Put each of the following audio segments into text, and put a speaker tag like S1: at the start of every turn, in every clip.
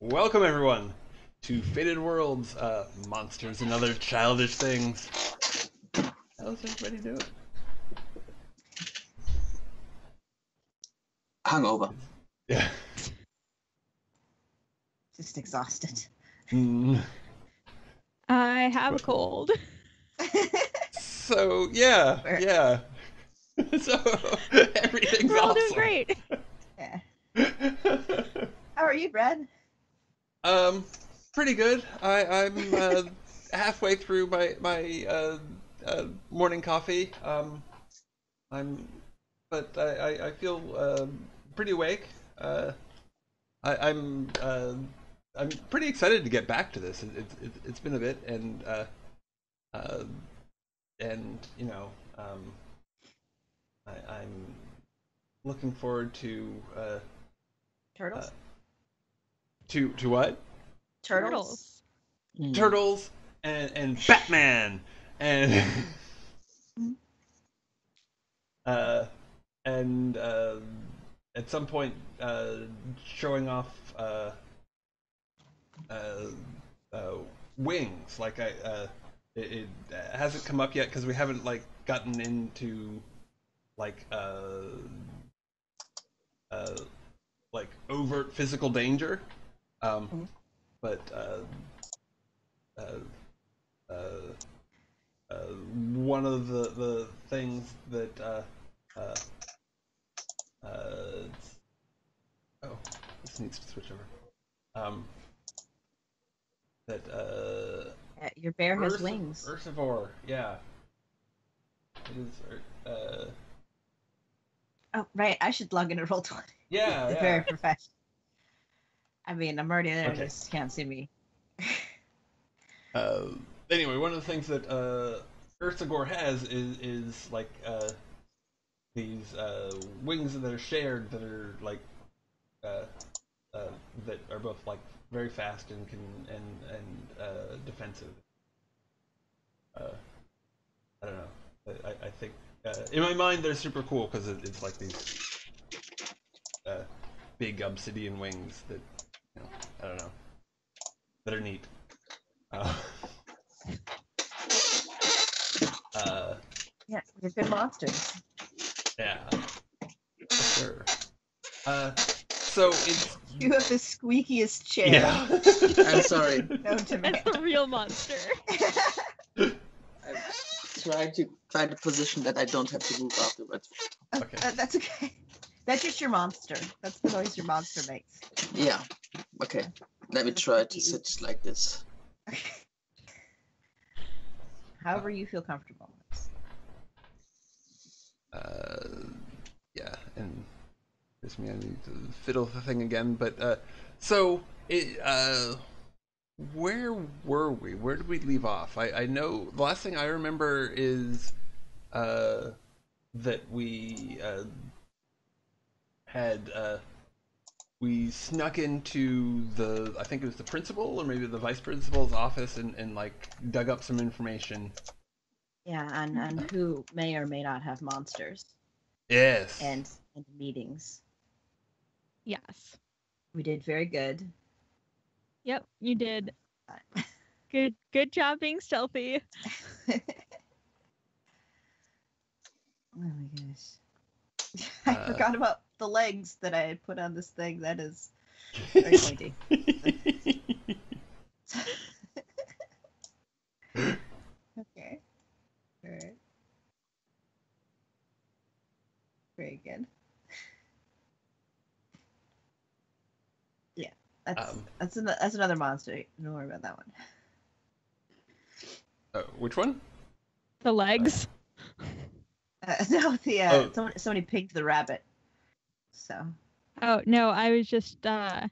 S1: Welcome everyone to Fated Worlds, Monsters and Other Childish Things. How's everybody doing?
S2: Hungover.
S1: Yeah.
S3: Just exhausted.
S1: Mm.
S4: I have a cold.
S1: So yeah. So everything's
S4: We're all
S1: awesome.
S4: doing great.
S3: Yeah. How are you, Brad?
S1: Pretty good. I'm halfway through my morning coffee. I feel pretty awake. I'm pretty excited to get back to this. It's been a bit, and you know, I'm looking forward to
S3: Turtles?
S1: to what?
S3: Turtles?
S1: Turtles and Batman and and at some point showing off wings. Like it hasn't come up yet because we haven't like gotten into like like overt physical danger. But one of the things that oh, this needs to switch over. That
S3: Your bear has wings.
S1: Ursivore, yeah. It is.
S3: Oh, right. I should log into Roll20.
S1: Yeah,
S3: It's
S1: yeah.
S3: very professional. I mean, I'm already there.
S1: Okay.
S3: Just can't see me.
S1: Anyway, one of the things that Ursigor has is like these wings that are shared that are like that are both like very fast and defensive. I don't know. I think in my mind they're super cool because it's like these big obsidian wings that I don't know, that are neat.
S3: Yeah, you're good monsters.
S1: Yeah, for sure. So it's
S3: You have the squeakiest chair.
S1: yeah.
S2: I'm sorry.
S3: Known to me.
S4: That's the real monster.
S2: I'm trying to find a position that I don't have to move afterwards.
S1: Okay.
S3: That's okay. That's just your monster. That's the noise your monster makes.
S2: Yeah. Okay. Let me try to sit like this.
S3: However you feel comfortable.
S1: Yeah, and here's me. I need to fiddle the thing again. But so where were we? Where did we leave off? I know the last thing I remember is that we had we snuck into I think it was the principal or maybe the vice principal's office and like dug up some information.
S3: Yeah, and who may or may not have monsters.
S1: Yes.
S3: And meetings.
S4: Yes.
S3: We did very good.
S4: Yep, you did. Good job being stealthy.
S3: Oh my gosh. I forgot about the legs that I had put on this thing. That is very pointy. Okay. Alright. Very good. Yeah. That's another monster. Don't worry about that one.
S1: Which one?
S4: The legs.
S3: No, the somebody pigged the rabbit. So.
S4: Oh no, I was just I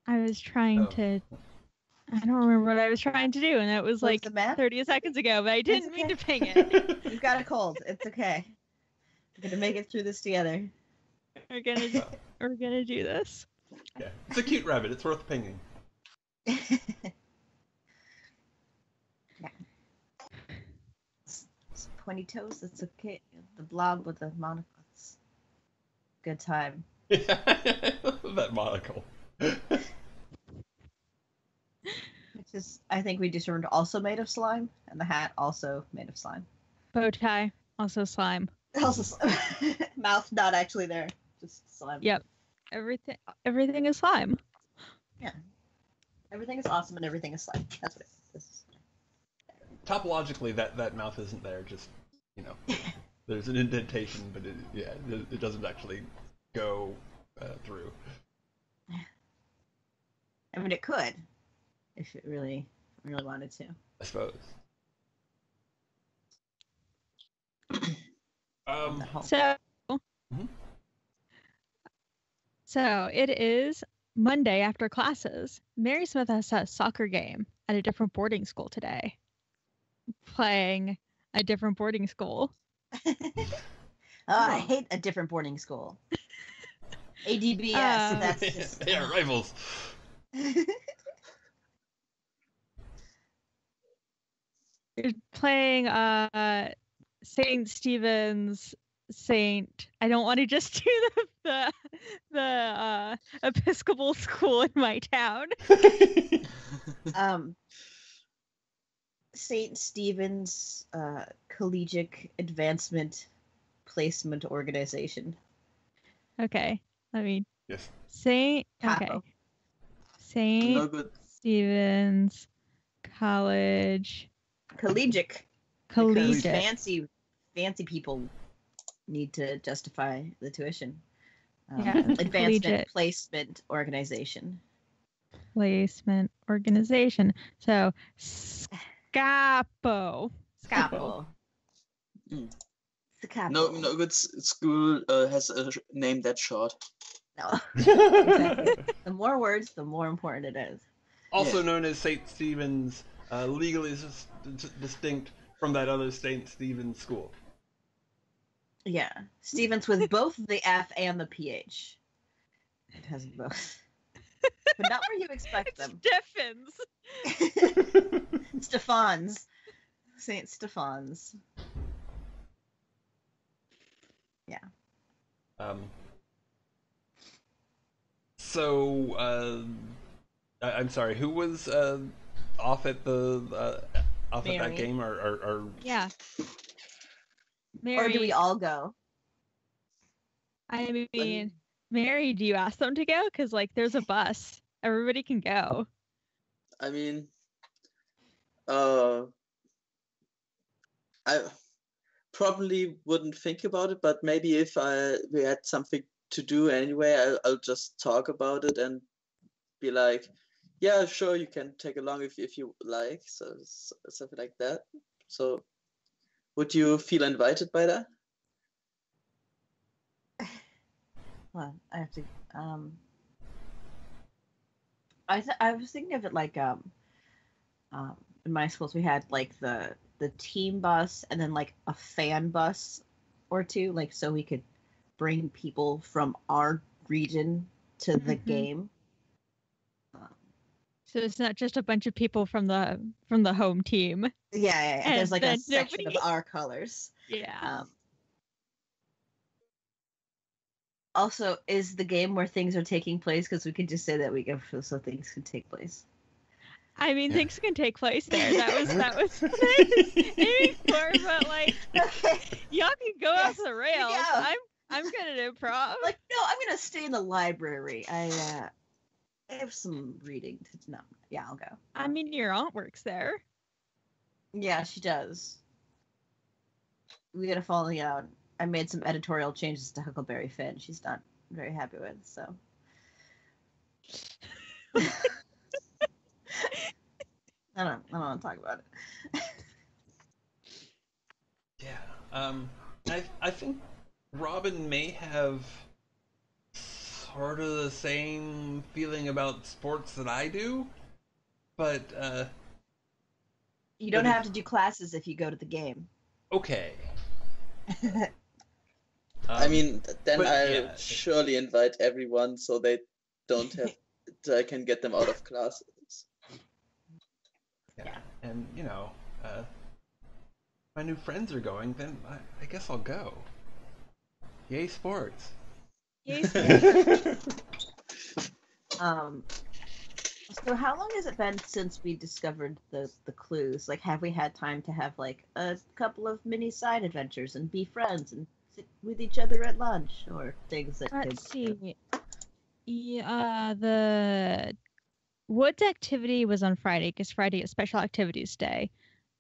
S4: was trying to. I don't remember what I was trying to do, and that was like 30 seconds ago, but I didn't mean to ping it.
S3: You've got a cold. It's okay. We're gonna make it through this together.
S4: We're gonna do this.
S1: Yeah, it's a cute rabbit. It's worth pinging.
S3: Yeah. Pointy toes. That's okay. The blob with the monocles. Good time.
S1: That monocle.
S3: Which is, I think we determined, also made of slime, and the hat also made of slime.
S4: Bow tie, also slime.
S3: Also slime. Mouth not actually there, just slime.
S4: Yep. Everything is slime.
S3: Yeah. Everything is awesome and everything is slime. That's what it is.
S1: Topologically, that mouth isn't there. Just, there's an indentation, but it doesn't actually go through.
S3: I mean, it could, if it really wanted to.
S1: I suppose.
S4: So it is Monday after classes. Mary Smith has a soccer game at a different boarding school today. Playing a different boarding school.
S3: I hate a different boarding school. ADBS, that's just...
S1: They are rivals.
S4: You're playing St. Stephen's Saint. I don't want to just do the Episcopal school in my town.
S3: St. Stephen's Collegiate Advancement Placement Organization.
S4: Okay,
S1: Yes.
S4: St. Stephen's College.
S3: Collegiate. Fancy people need to justify the tuition. Advancement Placement Organization.
S4: Placement Organization. So, SCAPO.
S2: No good school has a name that short.
S3: No. Exactly. The more words, the more important it is.
S1: Also known as St. Stephen's, legally distinct from that other St. Stephen's school.
S3: Yeah. Stevens with both the F and the PH. It has both. But not where you expect them. Stephans. St. Stephans. Yeah.
S1: So, I'm sorry, who was off at at that game, or
S4: yeah,
S3: Mary. Or do we all go?
S4: I mean, Mary, do you ask them to go? Because there's a bus, everybody can go.
S2: I mean, I probably wouldn't think about it, but maybe if we had something to do anyway, I'll just talk about it and be like, yeah, sure, you can take along if you like, so something like that. So, would you feel invited by that?
S3: Well, I have to. I was thinking of it like in my schools we had the team bus and then a fan bus or two, so we could bring people from our region to the game.
S4: So it's not just a bunch of people from the home team.
S3: Yeah. There's a section of our colors.
S4: Yeah.
S3: Also, is the game where things are taking place? Because we could just say that we go so things can take place.
S4: I mean, things can take place there. That was aiming for, but y'all can go off the rails. Yeah. I'm good at improv.
S3: No, I'm gonna stay in the library. I have some reading to do. Yeah, I'll go.
S4: I mean, your aunt works there.
S3: Yeah, she does. We gotta follow out. I made some editorial changes to Huckleberry Finn. She's not very happy with, so. I don't want to talk about it.
S1: Yeah. I think Robin may have sort of the same feeling about sports that I do, but
S3: you don't have to do classes if you go to the game.
S1: Okay.
S2: I mean, then I'll surely invite everyone so they don't have. I can get them out of classes.
S1: Yeah, and my new friends are going, then I guess I'll go. Yay, sports!
S4: Yes.
S3: So how long has it been since we discovered the clues? Like, have we had time to have like a couple of mini side adventures and be friends and sit with each other at lunch or things that could?
S4: Let's see. The Woods activity was on Friday because Friday is Special Activities Day.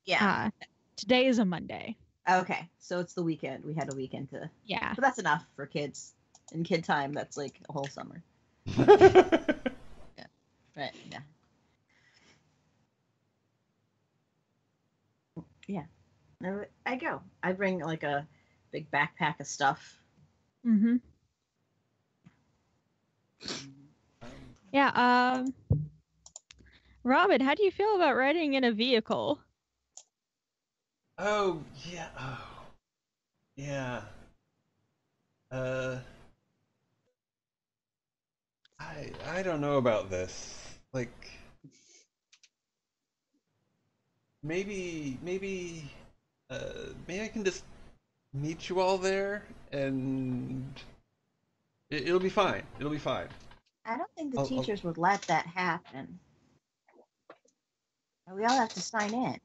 S3: Yeah.
S4: Today is a Monday.
S3: Okay, so it's the weekend. We had a weekend to.
S4: Yeah.
S3: But that's enough for kids. In kid time, that's like a whole summer. Right. Yeah. Yeah. I go. I bring like a big backpack of stuff.
S4: Mm-hmm. Yeah. Robin, how do you feel about riding in a vehicle?
S1: Oh, yeah. Oh, yeah. I don't know about this. Like, maybe maybe I can just meet you all there, and it'll be fine. It'll be fine.
S3: I don't think the
S1: I'll-
S3: teachers would let that happen. We all have to sign in.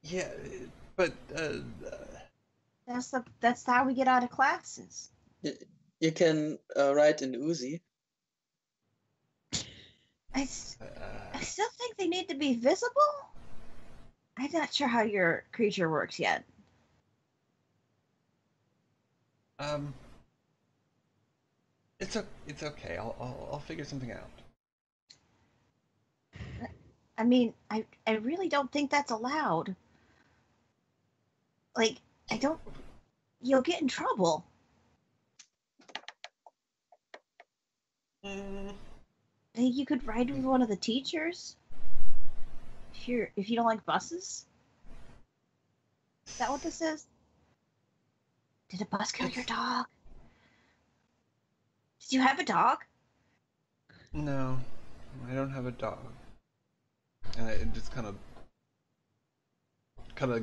S1: Yeah, but
S3: That's how we get out of classes.
S2: You can ride in Uzi.
S3: I still think they need to be visible. I'm not sure how your creature works yet.
S1: it's okay. I'll figure something out.
S3: I mean, I really don't think that's allowed. Like, you'll get in trouble. Think you could ride with one of the teachers? If you don't like buses? Is that what this is? Did a bus kill your dog? Did you have a dog?
S1: No, I don't have a dog. And I just kind of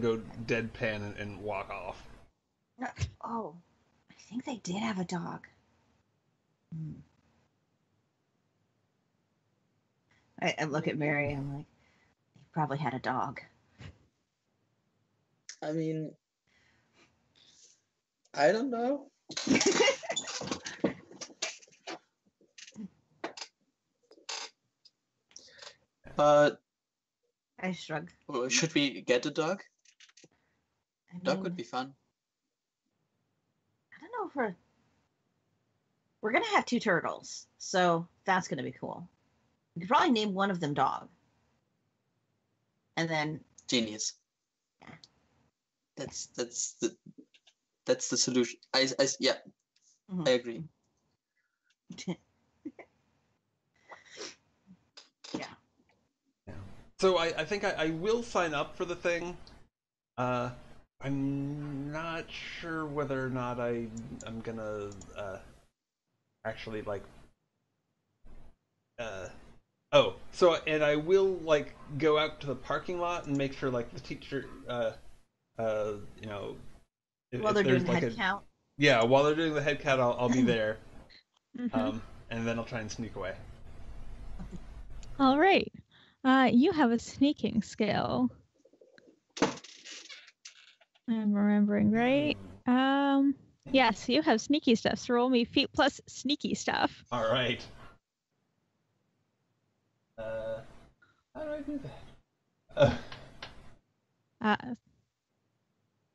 S1: go deadpan and walk off.
S3: Oh, I think they did have a dog. I look at Mary and I'm like, they probably had a dog.
S2: I mean, I don't know. But
S3: I shrug.
S2: should we get a dog?
S3: I mean,
S2: Dog would be fun.
S3: I don't know if we're gonna have 2 turtles, so that's gonna be cool. We could probably name one of them Dog, and then
S2: Genius.
S3: Yeah.
S2: That's the solution. Yeah.
S3: Mhm.
S2: I agree.
S3: Yeah.
S1: So I think I will sign up for the thing. I'm not sure whether or not I'm gonna actually like and I will like go out to the parking lot and make sure like the teacher you know
S3: While they're
S1: there's
S3: doing the
S1: like
S3: head count.
S1: Yeah, while they're doing the head count, I'll be there.
S4: Mm-hmm.
S1: And then I'll try and sneak away.
S4: All right. You have a sneaking skill. I'm remembering right. Yes, you have sneaky stuff. So roll me feet plus sneaky stuff.
S1: All right. How do I do that?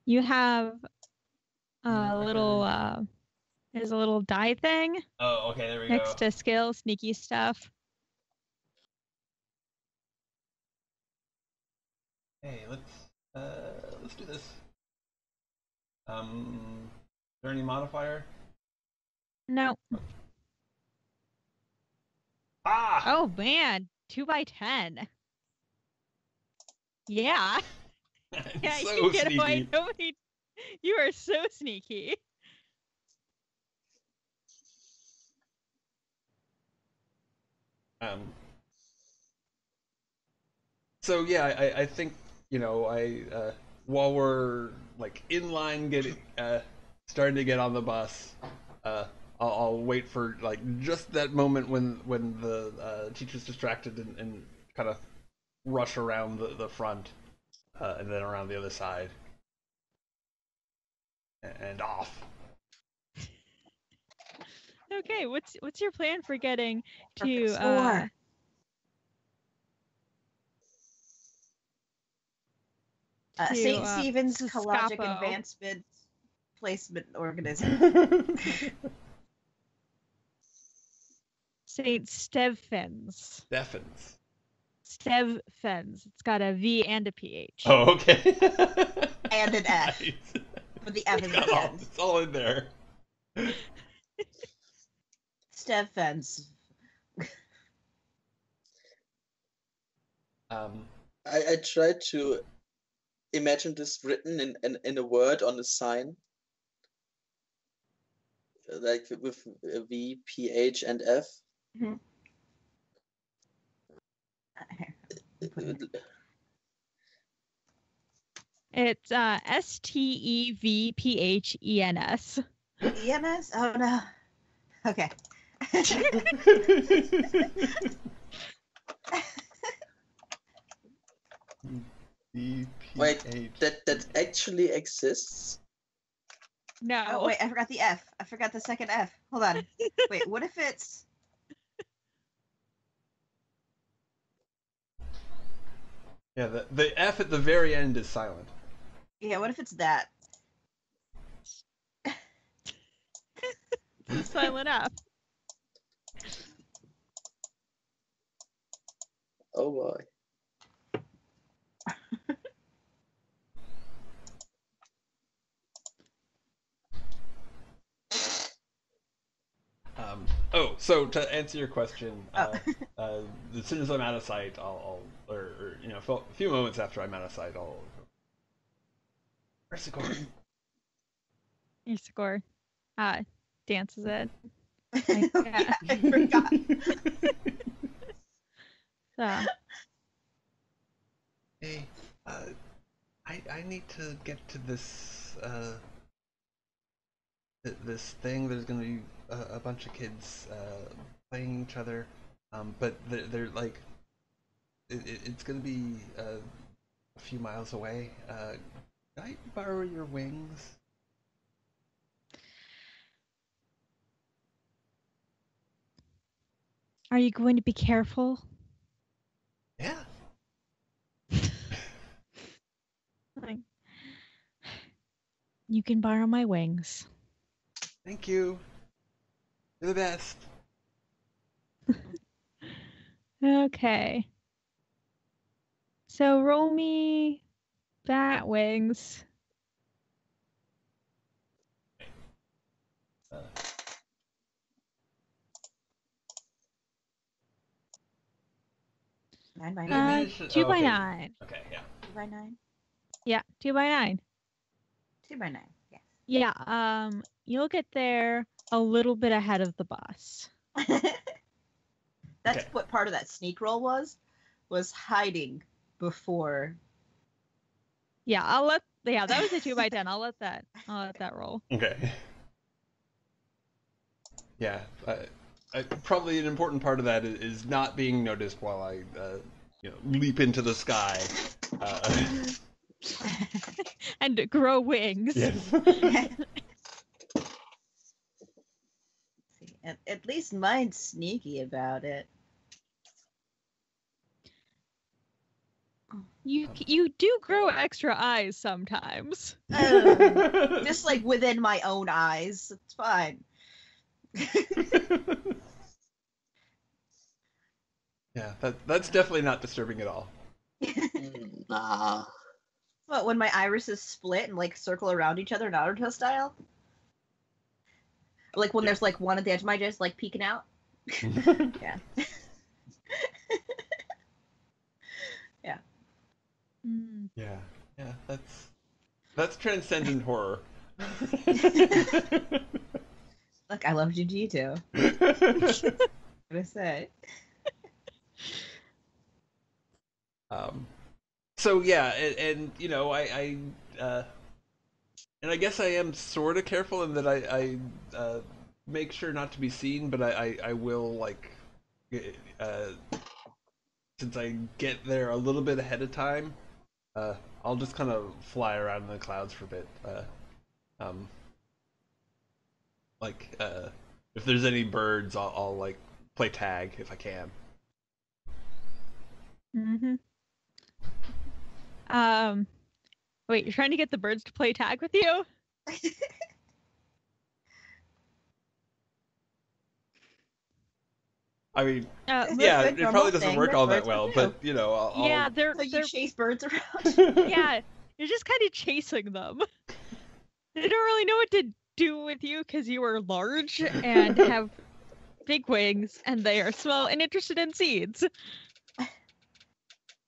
S4: You have a little there's a little die thing
S1: Oh, okay, there we
S4: next
S1: go.
S4: to skill, sneaky stuff.
S1: Hey, let's do this. Is there any modifier?
S4: No.
S1: Ah!
S4: Oh man, 2x10. Yeah. Yeah,
S1: So
S4: you get away.
S1: sneaky.
S4: Nobody. You are so sneaky.
S1: So yeah, I think I while we're like in line getting starting to get on the bus. I'll wait for like just that moment when the teacher's distracted and kind of rush around the front and then around the other side and off.
S4: Okay, what's your plan for getting
S3: Perfect
S4: to
S3: score. St. Stephen's Ecologic
S4: Scapo.
S3: Advancement Placement Organization.
S4: St. Stephens.
S1: Stephens.
S4: Stephens. It's got a V and a PH.
S1: Oh, okay.
S3: And an F.
S1: Nice.
S3: With the F at the end.
S1: It's all in there.
S3: Stephens.
S2: I tried to imagine this written in a word on a sign, like with a V, PH, and F.
S3: Mhm.
S4: It's STEVPHENS.
S3: ENS? Oh no. Okay.
S2: Wait, that actually exists?
S4: No.
S3: Oh wait, I forgot the F. I forgot the second F. Hold on. Wait, what if it's
S1: Yeah, the F at the very end is silent.
S3: yeah, what if it's that?
S4: Silent F.
S2: Oh boy.
S1: So to answer your question,
S3: Oh.
S1: as soon as I'm out of sight, or a few moments after I'm out of sight, I'll. Where's the score?
S4: Your score. Dances it.
S3: Yeah, I forgot.
S4: So.
S1: Hey, I need to get to this this thing. There's gonna be a bunch of kids playing each other, but they're like, it's gonna be a few miles away. Can I borrow your wings?
S4: Are you going to be careful?
S1: Yeah.
S4: Like, you can borrow my wings.
S1: Thank you. You're the best.
S4: Okay. So roll me bat wings.
S3: Nine by
S1: Did
S3: nine.
S1: I manage to-
S4: 2
S1: oh,
S4: by
S1: okay.
S4: 9.
S1: Okay, yeah.
S3: 2 by 9.
S4: Yeah, 2 by 9.
S3: 2 by 9. Yes.
S4: Yeah, you'll get there a little bit ahead of the bus.
S3: That's
S1: Okay.
S3: what part of that sneak roll was hiding before.
S4: Yeah, that was a 2 by 10. I'll let that roll.
S1: Okay. Yeah, probably an important part of that is not being noticed while I, leap into the sky.
S4: And grow wings.
S1: Yes.
S3: See, at least mine's sneaky about it.
S4: You do grow extra eyes sometimes.
S3: Just like within my own eyes. It's fine.
S1: Yeah, that's definitely not disturbing at all.
S2: Nah.
S3: What, when my irises split and like circle around each other Naruto style? Like when there's like one at the edge of my eyes like peeking out? Yeah. Yeah.
S4: Mm.
S1: Yeah, that's transcendent horror.
S3: Look, I love Jujutsu. What I say?
S1: So yeah, and I And I guess I am sort of careful in that I make sure not to be seen, but I will, like, uh, since I get there a little bit ahead of time, I'll just kind of fly around in the clouds for a bit. Um, like, if there's any birds, I'll like play tag if I can.
S4: Mm-hmm. Wait, you're trying to get the birds to play tag with you?
S1: I mean,
S3: It's
S1: yeah,
S3: a good,
S1: it probably
S3: normal
S1: doesn't
S3: thing
S1: work
S3: that
S1: all that
S3: birds
S1: well,
S3: would
S1: but
S3: do.
S1: you know,
S4: Yeah,
S3: So you
S4: they're
S3: chase birds around.
S4: yeah, you're just kind of chasing them. They don't really know what to do with you because you are large and have big wings, and they are small and interested in seeds.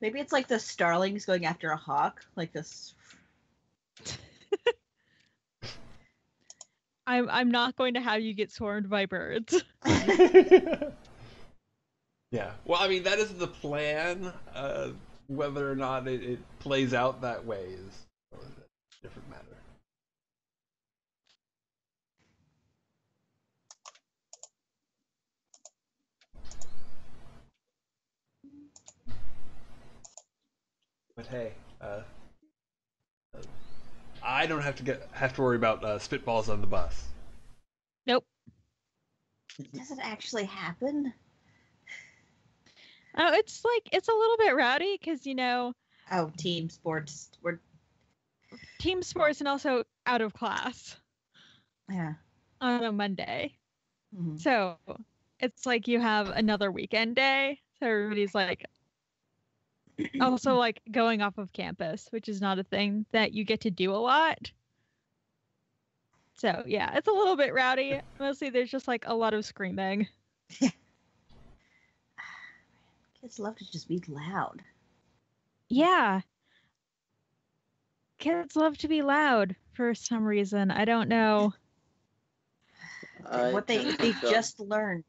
S3: Maybe it's like the starlings going after a hawk, like this.
S4: I'm not going to have you get swarmed by birds.
S1: Yeah. Well, I mean, that is the plan. Whether or not it plays out that way is a different matter. But hey, I don't have to worry about spitballs on the bus.
S4: Nope.
S3: Does it actually happen?
S4: Oh, it's a little bit rowdy because
S3: Oh, team sports.
S4: team sports and also out of class
S3: Yeah.
S4: on a Monday.
S3: Mhm.
S4: So it's like you have another weekend day. So everybody's like also like going off of campus, which is not a thing that you get to do a lot. So yeah, it's a little bit rowdy. Mostly there's just like a lot of screaming.
S3: Kids love to just be loud.
S4: Yeah. Kids love to be loud for some reason. I don't know.
S3: What they
S2: can confirm.
S3: just learned.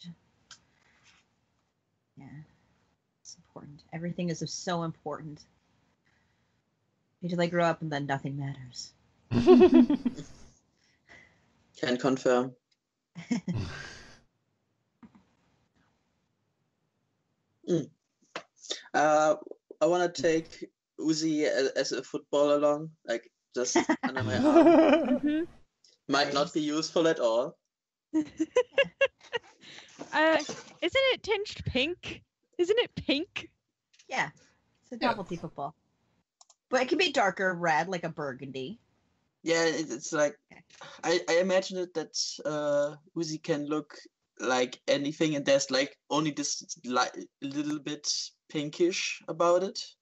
S3: Yeah. It's important. Everything is so important. Until they grow up and then nothing matters.
S2: Can confirm. I want to take Uzi as a football along, like just under my arm.
S4: Mhm.
S2: Might not be useful at all.
S4: Isn't it tinged pink? Isn't it pink?
S3: Yeah. It's a
S1: Yeah.
S3: novelty football. But it can be darker red, like a burgundy.
S2: Yeah, it's like I imagine it that Uzi can look like anything, and there's like only this little bit pinkish about it.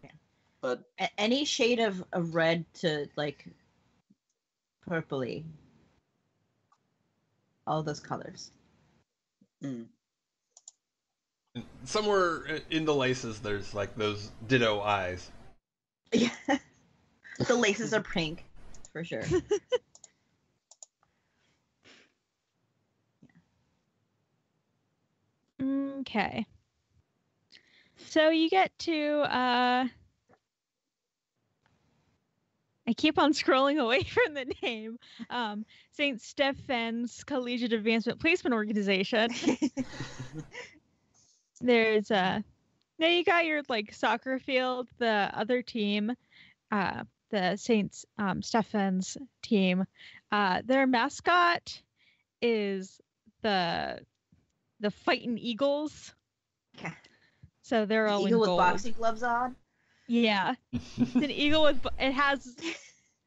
S3: Yeah.
S2: But
S3: Any shade of red to like purpley. All those colors.
S1: Somewhere in the laces, there's like those ditto eyes.
S3: Yeah. The laces are pink, for sure.
S4: Okay. So you get to I keep on scrolling away from the name. St. Stephen's Collegiate Advancement Placement Organization. There's now you got your like soccer field, the other team, the St. Stephen's team. Their mascot is the fighting eagles.
S3: Yeah.
S4: So they're all
S3: Eagle
S4: in
S3: with
S4: gold.
S3: boxing gloves on.
S4: Yeah. It's an eagle with it has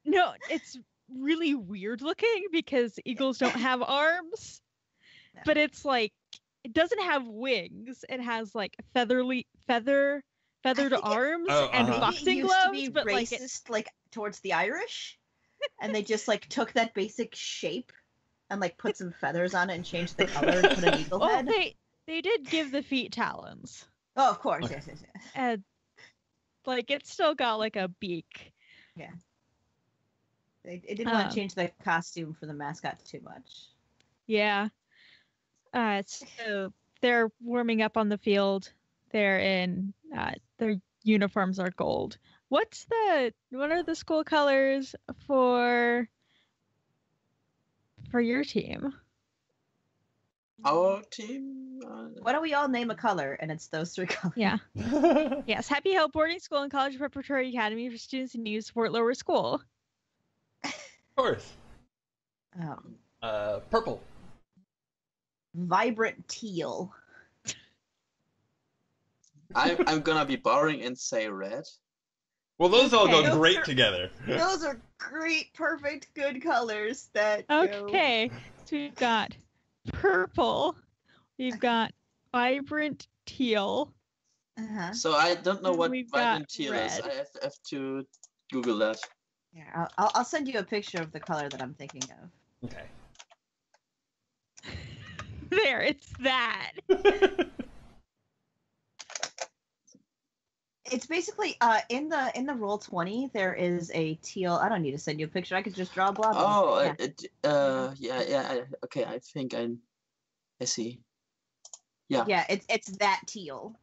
S4: no, it's really weird looking because eagles don't have arms.
S3: No.
S4: But it's like it doesn't have wings. It has like feathered arms and
S1: Uh-huh.
S4: boxing
S3: It used
S4: gloves,
S3: to be
S4: but
S3: racist, like towards the Irish, and they just like took that basic shape and like put some feathers on it and changed the color and put an eagle
S4: well,
S3: head.
S4: they did give the feet talons.
S3: Oh, of course,
S1: Okay.
S3: yes.
S4: And like it's still got like a beak.
S3: Yeah. They didn't want to change the costume for the mascot too much.
S4: Yeah. So they're warming up on the field. They're in their uniforms are gold. What are the school colors for your team?
S2: Our team.
S3: Why don't we all name a color, and it's those 3 colors?
S4: Yeah. Yes. Happy Hope Boarding School and College Preparatory Academy for students in need to support lower school.
S1: Of course. Purple.
S3: Vibrant teal.
S2: I'm gonna be boring and say red.
S1: Well, those all
S4: Okay.
S1: go great together.
S3: Those are great, perfect, good colors that go...
S4: Okay. So we've got purple. We've got vibrant teal.
S3: Uh-huh.
S2: So I don't know
S4: And
S2: what
S4: we've
S2: vibrant
S4: got
S2: teal is.
S4: red.
S2: I have to Google that.
S3: Yeah, I'll send you a picture of the color that I'm thinking of.
S1: Okay.
S4: There, it's that.
S3: It's basically in the Roll20 there is a teal. I don't need to send you a picture. I could just draw a blob.
S2: Oh,
S3: yeah.
S2: Okay, I think I see. Yeah.
S3: Yeah, it's that teal.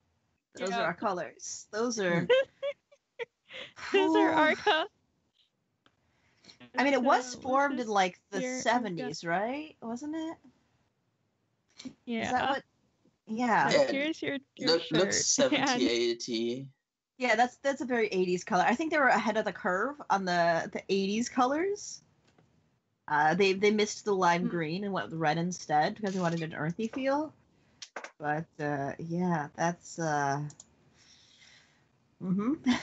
S3: Those
S4: Yeah.
S3: are our colors. Those are.
S4: Those are our colors.
S3: I mean, it was
S4: So,
S3: formed
S4: this
S3: in like the
S4: here, we've
S3: 70s, right? Wasn't it?
S4: Yeah.
S3: Is that what? Yeah.
S2: Yeah.
S4: Here's your
S2: Looks
S4: shirt.
S2: 70,
S4: And
S2: 80.
S3: Yeah, that's a very 80s color. I think they were ahead of the curve on the 80s colors. They missed the lime green and went with red instead because they wanted an earthy feel. But yeah, that's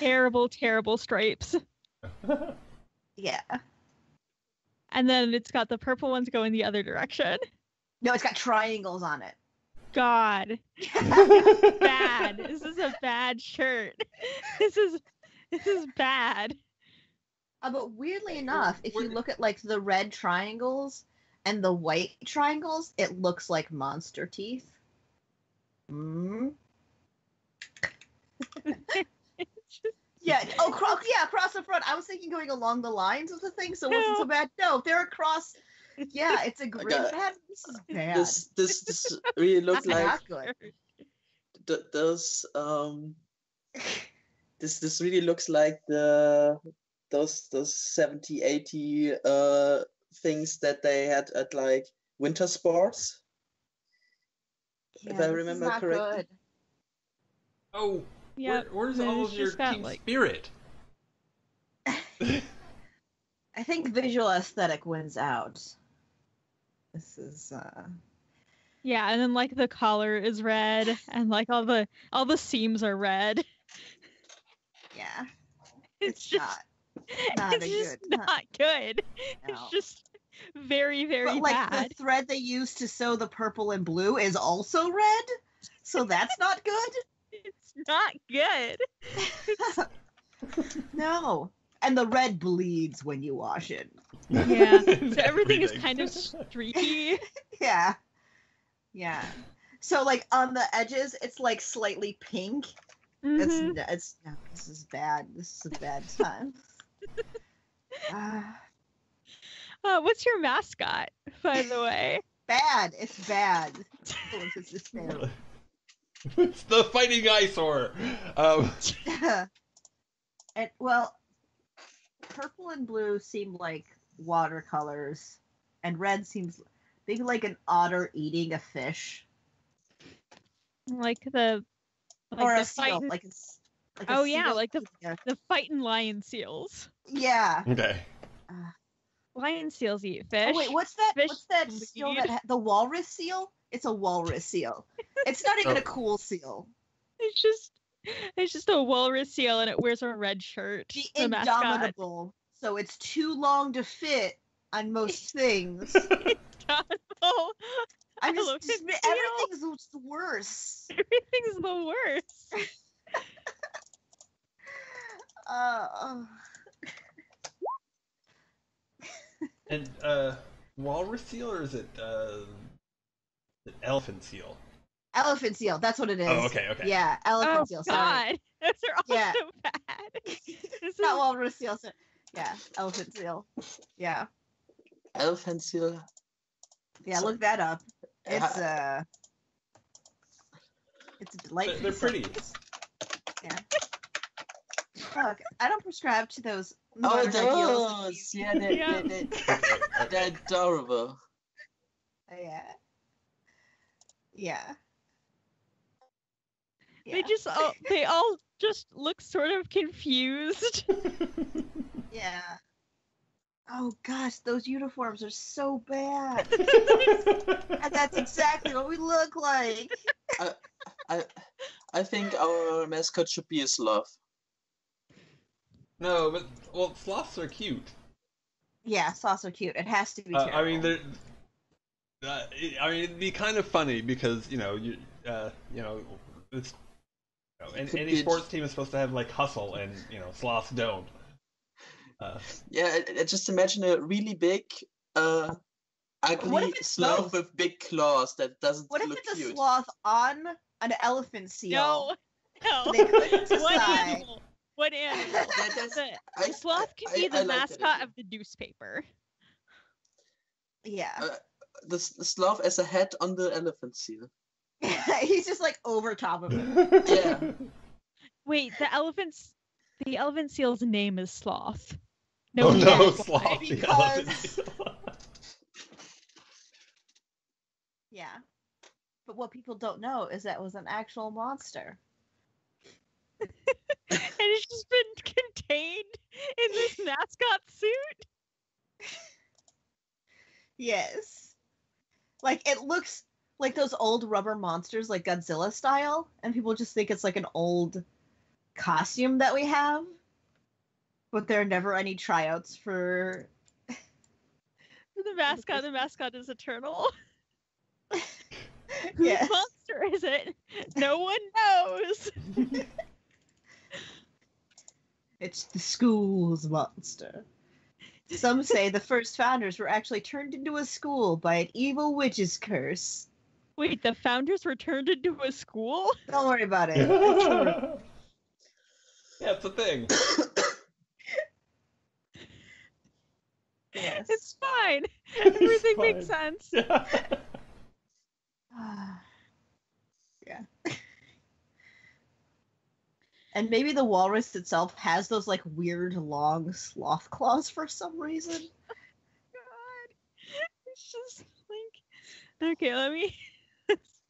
S4: terrible stripes.
S3: yeah.
S4: And then it's got the purple ones going the other direction.
S3: No, it's got triangles on it.
S4: God. Bad. This is a bad shirt. This is bad.
S3: But weirdly enough, if you look at like the red triangles and the white triangles, it looks like monster teeth. Mm. Yeah. Oh, across the front. I was thinking going along the lines of the thing, so it wasn't so bad. No, they're across. Yeah, it's a grid pattern. This is bad.
S2: This really looks like
S3: not good.
S2: those this really looks like those 70, 80 things that they had at like winter sports.
S3: Yeah,
S2: if I
S3: this
S2: remember
S3: is not
S2: correctly.
S3: good.
S1: Oh,
S4: Yeah.
S1: where's all of your team spirit?
S3: I think visual aesthetic wins out. This is
S4: Yeah, and then like the collar is red and like all the seams are red.
S3: yeah.
S4: It's just
S3: not
S4: it's
S3: a
S4: just
S3: good.
S4: not good.
S3: No.
S4: It's just very, very
S3: But like
S4: bad.
S3: the thread they use to sew the purple and blue is also red, so that's not good.
S4: It's not good.
S3: No. And the red bleeds when you wash it.
S4: Yeah. So everything is kind of streaky.
S3: Yeah. Yeah. So like on the edges, it's like slightly pink.
S4: Mhm.
S3: No, this is bad. This is a bad time.
S4: What's your mascot, by the way?
S3: Bad. It's bad. It's just terrible.
S1: It's the fighting eyesore.
S3: And well, purple and blue seem like watercolors, and red seems maybe like an otter eating a fish,
S4: Like the
S3: or
S4: the
S3: a seal,
S4: fighting-
S3: like a
S4: Oh yeah,
S3: seal
S4: like
S3: eating a-
S4: the fighting lion seals.
S3: yeah.
S1: Okay.
S4: Lion seals eat fish.
S3: Oh wait, what's that?
S4: Fish
S3: What's that seal
S4: bleed.
S3: the walrus seal? It's a walrus seal. It's not even
S1: Oh.
S3: a cool seal.
S4: It's just a walrus seal and it wears a red shirt.
S3: The
S4: mascot.
S3: indomitable. So it's too long to fit on most things.
S4: Oh,
S3: I'm
S4: I love
S3: just
S4: it.
S3: everything's worse.
S4: everything's the worst.
S1: And walrus seal, or is it elephant seal?
S3: Elephant seal. That's what it is.
S1: Oh, okay.
S3: Yeah, elephant
S4: Oh
S3: seal. Sorry.
S4: God, those are all
S3: Yeah.
S4: so bad. This
S3: Not
S4: is
S3: walrus seal. Yeah, elephant seal. Yeah,
S2: Elephant seal.
S3: yeah.
S2: So-
S3: Look that up. It's it's a delightful.
S1: They're pretty.
S3: Yeah. Look, I don't prescribe to those
S2: Oh,
S3: modern ideals.
S2: those! Yeah,
S4: Yeah.
S2: they're adorable.
S3: Yeah. Yeah.
S4: They they all just look sort of confused.
S3: Yeah. Oh gosh, those uniforms are so bad. And that's exactly what we look like.
S2: I think our mascot should be a sloth.
S1: No, but well, sloths are cute.
S3: Yeah, sloths are cute. It has to be terrible.
S1: I mean, they're. It'd be kind of funny because you know, it's any sports team is supposed to have like hustle, and sloths don't.
S2: Yeah, just imagine a really big, ugly sloth with big claws that doesn't
S3: What if
S2: look
S3: it's
S2: cute.
S3: a sloth on an elephant seal?
S4: No.
S3: They couldn't
S4: What
S3: decide.
S4: animal? What animal? The sloth can be the mascot of the newspaper.
S3: Yeah.
S2: The sloth as a head on the elephant seal.
S3: He's just like over top of it.
S2: Yeah.
S4: Wait, the elephant seal's name is Sloth.
S1: No,
S3: Yes,
S1: sloth.
S3: because-
S1: The elephant seal.
S3: Yeah. But what people don't know is that it was an actual monster.
S4: And it's just been contained in this mascot suit.
S3: Yes. Like, it looks like those old rubber monsters, like Godzilla style, and people just think it's like an old costume that we have. But there are never any tryouts for...
S4: The mascot is eternal.
S3: Yes.
S4: Whose monster is it? No one knows.
S3: It's the school's monster. Some say the first founders were actually turned into a school by an evil witch's curse.
S4: Wait, the founders were turned into a school?
S3: Don't worry about it.
S1: Yeah, it's a thing.
S3: Yes.
S4: It's fine. Everything
S1: fine.
S4: makes sense.
S1: Yeah.
S3: Yeah. And maybe the walrus itself has those like weird long sloth claws for some reason.
S4: God. It's just like, okay, let me.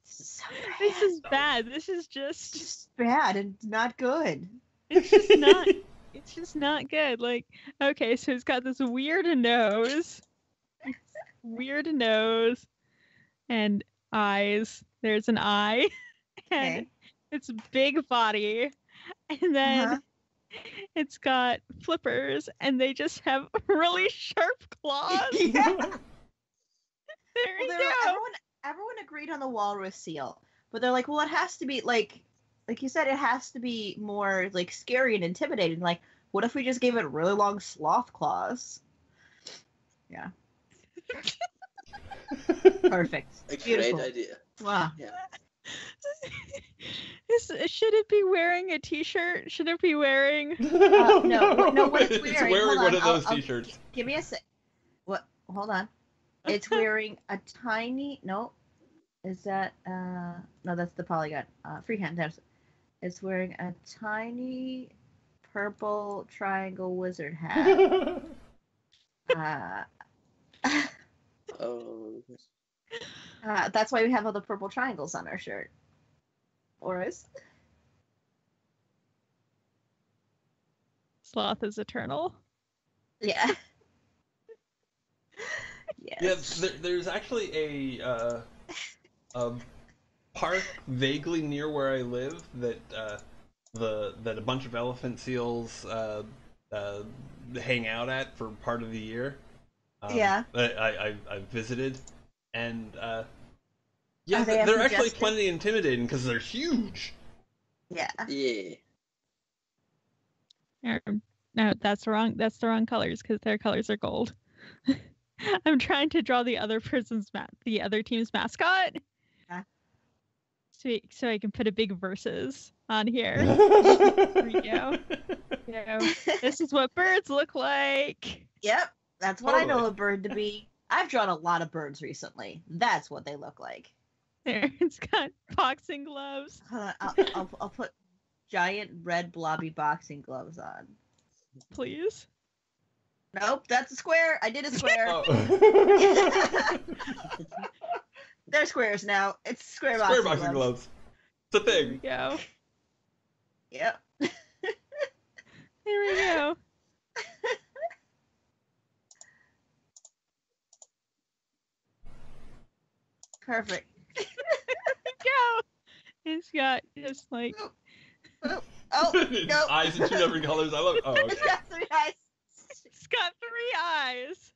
S3: So
S4: This is bad. This is
S3: It's
S4: just.
S3: just bad and not good.
S4: It's just not. It's just not good. Like, okay, so it's got this weird nose, and eyes. There's an eye, and
S3: Okay.
S4: it's big body, and then
S3: Uh-huh.
S4: it's got flippers, and they just have really sharp claws.
S3: Yeah.
S4: There
S3: Well,
S4: you
S3: there-
S4: go.
S3: everyone agreed on the walrus seal, but they're like, well, it has to be like you said, it has to be more like scary and intimidating. Like, what if we just gave it really long sloth claws? Yeah. Perfect.
S2: A
S3: Beautiful.
S2: great idea.
S3: Wow.
S2: Yeah.
S4: Should it be wearing a t-shirt? Should it be wearing?
S3: No, what it's
S1: It's
S3: wearing.
S1: wearing
S3: Hold
S1: one
S3: on,
S1: of those
S3: I'll-
S1: t-shirts.
S3: Give me a sec. What? Hold on. It's wearing a tiny. No, is that? No, that's the polygon. Freehand. It's wearing a tiny purple triangle wizard hat.
S2: Oh.
S3: That's why we have all the purple triangles on our shirt. Oris?
S4: Sloth is eternal.
S3: Yeah.
S1: Yeah,
S3: Yes.
S1: there's actually a park vaguely near where I live that that a bunch of elephant seals hang out at for part of the year.
S3: Yeah.
S1: I visited, and yeah,
S3: Are they
S1: they're actually
S3: majestic?
S1: plenty intimidating because they're huge.
S3: Yeah.
S2: Yeah.
S4: No, that's wrong. That's the wrong colors because their colors are gold. I'm trying to draw the other the other team's mascot.
S3: Yeah.
S4: So I can put a big versus on here. There we go. This is what birds look like.
S3: Yep. That's what I know
S1: Totally.
S3: a bird to be. I've drawn a lot of birds recently. That's what they look like.
S4: There, it's got boxing gloves.
S3: Hold on, I'll put. giant red blobby boxing gloves on.
S4: Please.
S3: Nope, that's a square. I did a square.
S1: Oh.
S3: They're squares now. It's square
S1: Square
S3: boxing
S1: boxing
S3: gloves.
S1: gloves. It's a
S4: There we
S1: thing.
S4: go.
S3: Yep.
S4: There we go.
S3: Perfect.
S4: Go. It's got just like
S3: Oh,
S1: Its
S3: no.
S1: eyes in 2 different colors. I love it. Oh, okay.
S3: It's got 3 eyes.
S4: it's got 3 eyes.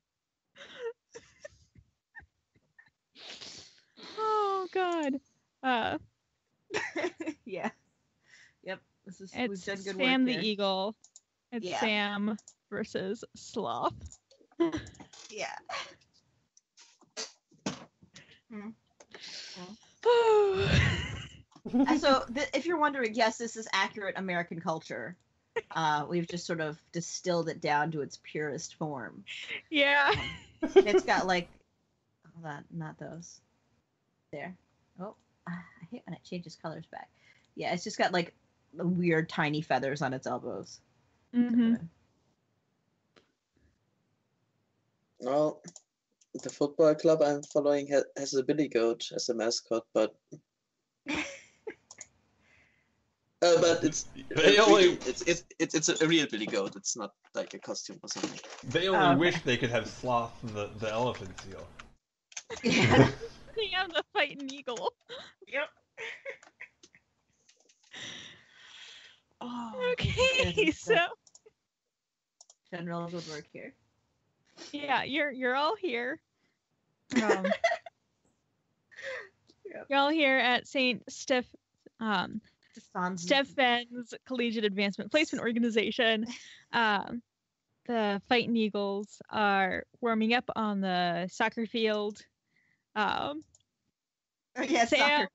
S4: Oh God.
S3: Yeah. Yep. We've
S4: It's
S3: done good
S4: Sam
S3: work
S4: the
S3: here.
S4: Eagle. It's
S3: Yeah.
S4: Sam versus Sloth.
S3: Yeah. So, if you're wondering, yes, this is accurate American culture. We've just sort of distilled it down to its purest form.
S4: Yeah.
S3: It's got like, hold on, not those. There. Oh, I hate when it changes colors back. Yeah, it's just got like weird tiny feathers on its elbows.
S4: Mm-hmm.
S2: Well, the football club I'm following has a billy goat as a mascot, but it's
S1: They only-
S2: it's a real billy goat. It's not like a costume or something.
S1: They only
S3: Okay.
S1: wish they could have Sloth, the elephant seal.
S3: Yeah.
S4: Sam the fighting eagle.
S3: Yep. Oh,
S4: Okay, so
S3: general would work here.
S4: yeah, you're all here.
S3: Yep.
S4: You're all here at St.
S3: Stephen's.
S4: Stephen's Collegiate Advancement Placement Organization. The Fighting Eagles are warming up on the soccer field.
S3: Oh, yeah,
S4: Sam,
S3: soccer.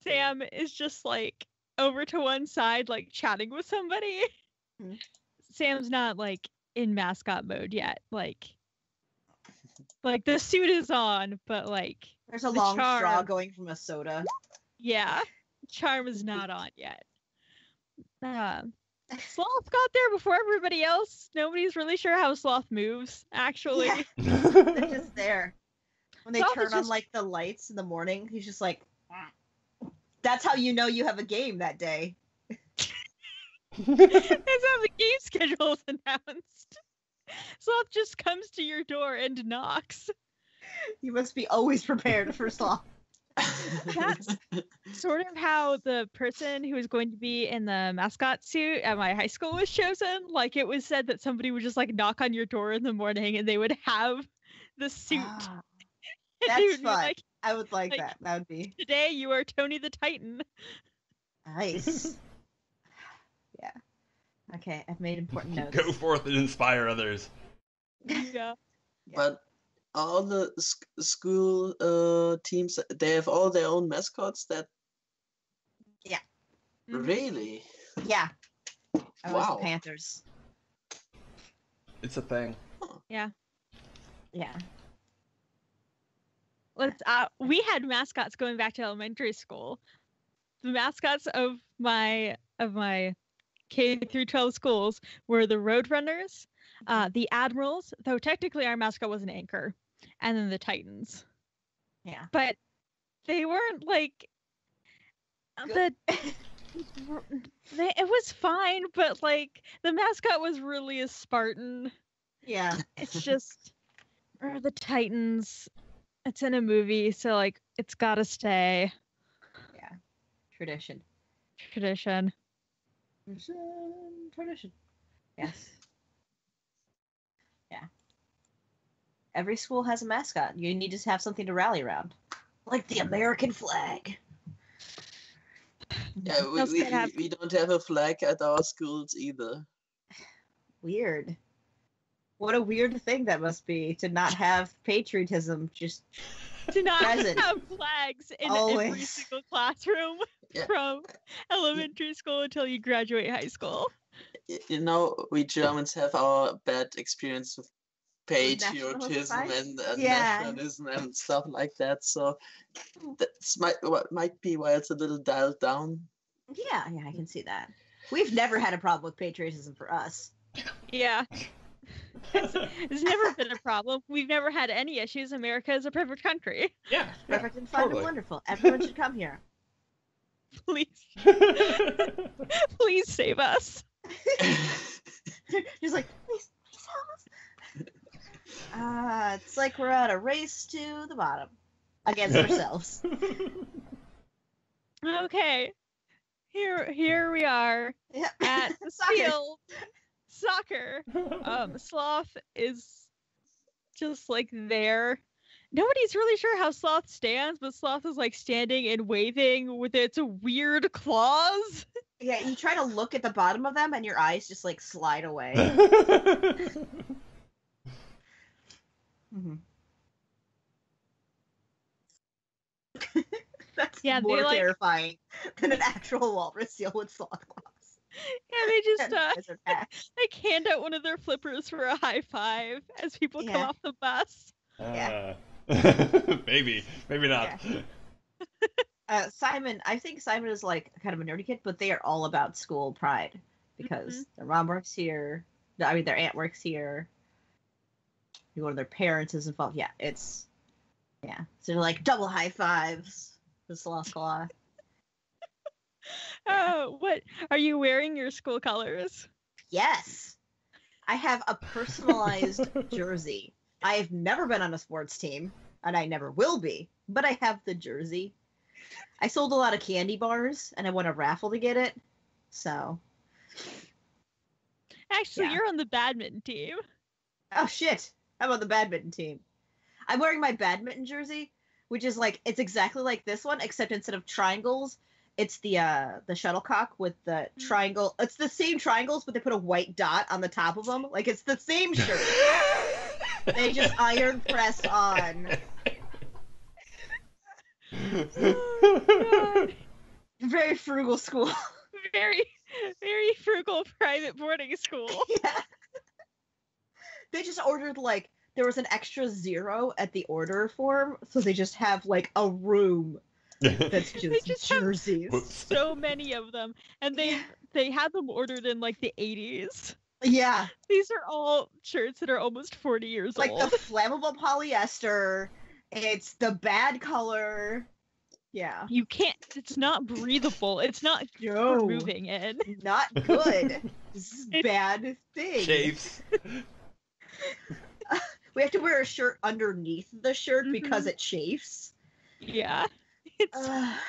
S4: Sam is just like over to one side, like chatting with somebody.
S3: Hmm.
S4: Sam's not like in mascot mode yet. Like the suit is on, but like
S3: There's a
S4: the
S3: long straw
S4: charm-
S3: going from a soda.
S4: yeah, charm is not on yet. Sloth got there before everybody else. Nobody's really sure how Sloth moves, actually.
S3: Yeah. They're just there. When they
S4: Sloth
S3: turn
S4: is
S3: on
S4: just-
S3: like the lights in the morning, he's just like, that's how you know you have a game that day.
S4: That's how the game schedule is announced. Sloth just comes to your door and knocks.
S3: You must be always prepared for Sloth.
S4: That's sort of how the person who was going to be in the mascot suit at my high school was chosen. Like, it was said that somebody would just like knock on your door in the morning and they would have the suit.
S3: Ah,
S4: And
S3: that's
S4: they would be
S3: fun.
S4: like,
S3: I would like
S4: like-
S3: that. That would be
S4: today you are Tony the Titan.
S3: nice. Yeah. Okay, I've made important notes.
S1: Go forth and inspire others.
S4: Yeah.
S2: But all the school teams, they have all their own mascots. That
S4: Mhm.
S2: really,
S3: Yeah. I was
S2: Wow.
S3: the Panthers.
S1: It's a thing.
S3: Yeah.
S4: We had mascots going back to elementary school. The mascots of my K through 12 schools were the Roadrunners, the Admirals, though technically our mascot was an anchor, and then the Titans.
S3: Yeah.
S4: But they weren't like
S3: Good.
S4: it was fine, but like the mascot was really a Spartan.
S3: Yeah.
S4: It's just the Titans. It's in a movie, so like it's gotta stay
S3: Yeah. Tradition.
S4: tradition.
S3: Tradition. Yes. Yeah. Every school has a mascot. You need to have something to rally around. Like the American flag.
S2: yeah,
S4: else could happen?
S2: we don't have a flag at our schools either.
S3: Weird. What a weird thing that must be to not have patriotism. Just
S4: To not
S3: Present.
S4: have flags in every
S3: Always.
S4: single classroom
S2: Yeah.
S4: from elementary school until you graduate high school.
S2: You know, we Germans have our bad experience with patriotism and nationalism and stuff like that. So that's what might be why it's a little dialed down.
S3: Yeah, I can see that. We've never had a problem with patriotism for us.
S4: Yeah. It's never been a problem. We've never had any issues. America is a perfect country.
S1: Yeah.
S3: Perfect and fun and wonderful. Everyone should come here.
S4: Please. Please save us.
S3: He's like, please help us. It's like we're at a race to the bottom against ourselves.
S4: Okay. Here we are at the field. Soccer. Sloth is just like there. Nobody's really sure how Sloth stands, but Sloth is like standing and waving with its weird claws.
S3: Yeah, you try to look at the bottom of them and your eyes just like slide away. That's more terrifying than an actual walrus seal with sloth claws.
S4: Yeah, they just like hand out one of their flippers for a high five as people come off the bus.
S1: Maybe not.
S3: Yeah. Simon, I think Simon is like kind of a nerdy kid, but they are all about school pride because their mom works here. I mean, their aunt works here. One of their parents is involved. Yeah, so they're like double high fives. The sloth claw.
S4: Oh, what? Are you wearing your school colors?
S3: Yes. I have a personalized jersey. I have never been on a sports team, and I never will be, but I have the jersey. I sold a lot of candy bars, and I won a raffle to get it, so.
S4: Actually, you're on the badminton team.
S3: Oh, shit. I'm on the badminton team. I'm wearing my badminton jersey, which is like, it's exactly like this one, except instead of triangles, it's the shuttlecock with the triangle. It's the same triangles, but they put a white dot on the top of them. Like, it's the same shirt. They just iron press on.
S4: Oh,
S3: very frugal school.
S4: Very, very frugal private boarding school.
S3: Yeah. They just ordered, like, there was an extra 0 at the order form, so they just have, like, a room that's just jerseys.
S4: So many of them. And they had them ordered in, like, the 80s.
S3: Yeah.
S4: These are all shirts that are almost 40 years
S3: old. Like, the flammable polyester, it's the bad color. Yeah.
S4: You can't, it's not breathable. It's not for moving in.
S3: Not good. This is a bad thing.
S1: Chafes.
S3: We have to wear a shirt underneath the shirt because it chafes.
S4: Yeah. It's bad.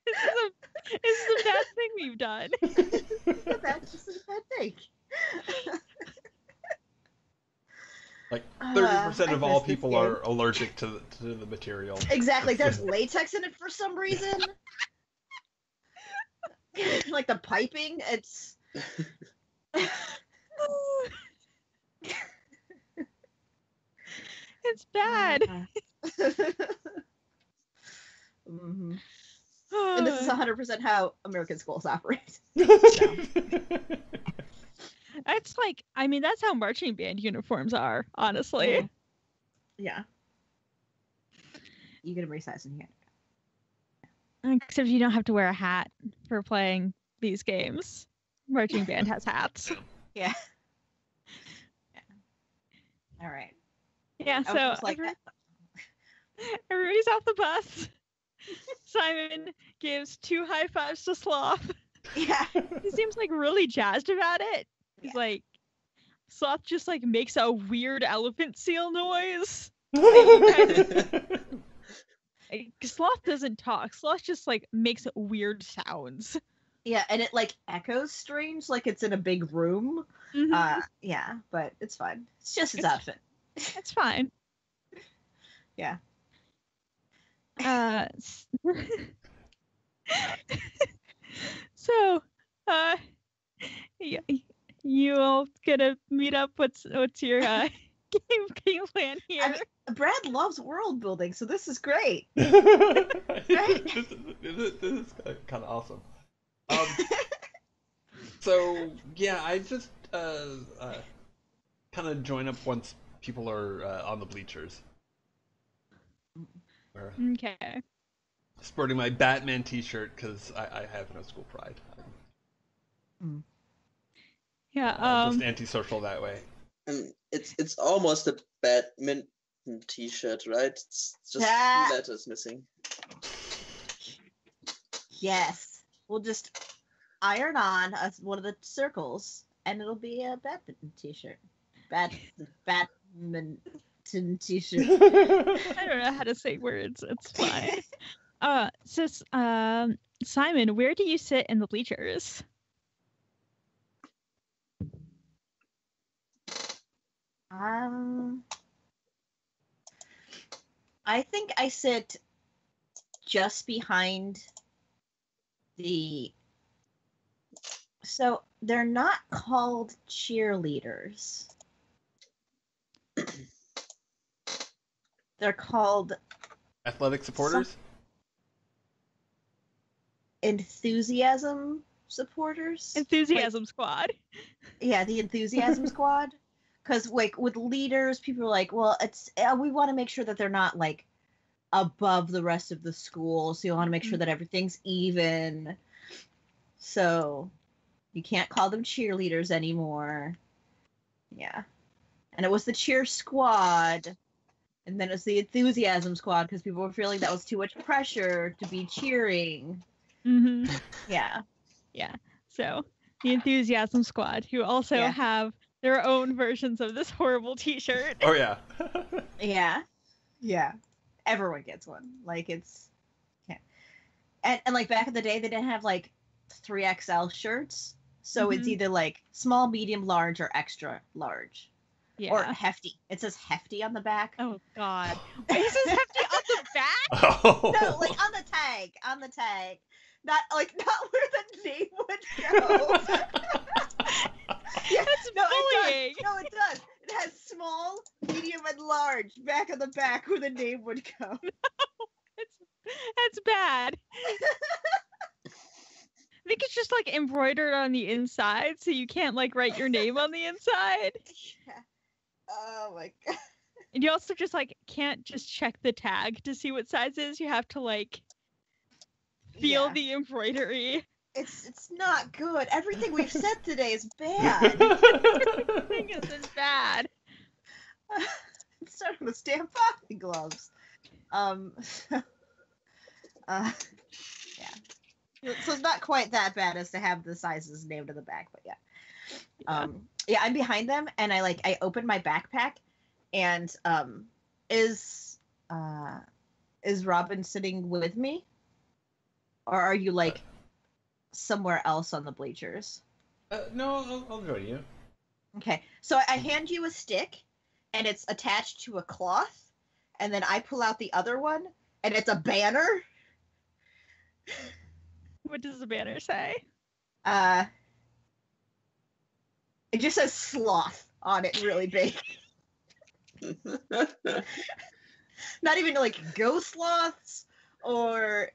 S4: This is a bad thing we've done.
S3: That's just a bad thing.
S1: Like 30% of all people are allergic to the material.
S3: Exactly. There's latex in it for some reason. Like the piping, it's...
S4: It's bad.
S3: And this is 100% how American schools operate.
S4: That's like, I mean, that's how marching band uniforms are, honestly.
S3: Yeah. You get them resized in here.
S4: Except you don't have to wear a hat for playing these games. Marching band has hats.
S3: Yeah. All right.
S4: Yeah, so everybody's off the bus. Simon gives 2 high fives to Sloth.
S3: Yeah.
S4: He seems like really jazzed about it. He's like, Sloth just like makes a weird elephant seal noise. Sloth doesn't talk. Sloth just like makes weird sounds.
S3: Yeah, and it like echoes strange, like it's in a big room. Yeah, but it's fine. It's just his outfit.
S4: It's fine.
S3: Yeah.
S4: So, you all gonna meet up? What's your game plan here?
S3: I mean, Brad loves world building, so this is great.
S1: Right? This is kind of awesome. So yeah, I just kind of join up once people are on the bleachers. Or
S4: Okay.
S1: sporting my Batman T-shirt because I have no school pride.
S4: Yeah.
S1: I'm just antisocial that way.
S2: And it's almost a badminton T-shirt, right? It's just
S3: Ah.
S2: 2 letters missing.
S3: Yes. We'll just iron on one of the circles, and it'll be a badminton T-shirt. Badminton T-shirt.
S4: I don't know how to say words. It's fine. So, Simon, where do you sit in the bleachers?
S3: I think I sit just behind the. So they're not called cheerleaders. They're called
S1: Athletic supporters?
S3: enthusiasm supporters.
S4: Enthusiasm Squad.
S3: Yeah, the enthusiasm squad. Because like with leaders, people are like, well, it's we want to make sure that they're not like above the rest of the school, so you want to make sure that everything's even. So you can't call them cheerleaders anymore. Yeah, and it was the cheer squad, and then it's the enthusiasm squad because people were feeling that was too much pressure to be cheering.
S4: Mm-hmm.
S3: Yeah.
S4: Yeah. So the Enthusiasm Squad, who also have their own versions of this horrible T-shirt.
S1: Oh yeah.
S3: Yeah. Everyone gets one. Like it's, and like back in the day, they didn't have like 3XL shirts, so it's either like small, medium, large, or extra large.
S4: Yeah.
S3: Or hefty. It says hefty on the back.
S4: Oh God. It says hefty on the back?
S1: Oh.
S3: No, like on the tag. On the tag. Not where the name would go. Yeah,
S4: That's
S3: no,
S4: bullying.
S3: it does. No, it does. It has small, medium, and large back on the back where the name would go.
S4: No, that's bad. I think it's just like embroidered on the inside, so you can't like write your name on the inside.
S3: Yeah. Oh my God.
S4: And you also just like can't just check the tag to see what size it is. You have to like feel the embroidery.
S3: It's not good. Everything we've said today is bad.
S4: Everything is bad.
S3: It's starting with stamp boxing gloves. Yeah. So it's not quite that bad as to have the sizes named in the back, but yeah. Yeah, I'm behind them, and I open my backpack, and is Robin sitting with me, or are you like somewhere else on the bleachers?
S1: No, I'll join you.
S3: Okay, so I hand you a stick, and it's attached to a cloth, and then I pull out the other one, and it's a banner.
S4: What does the banner say?
S3: It just says sloth on it really big. Not even like go sloths, or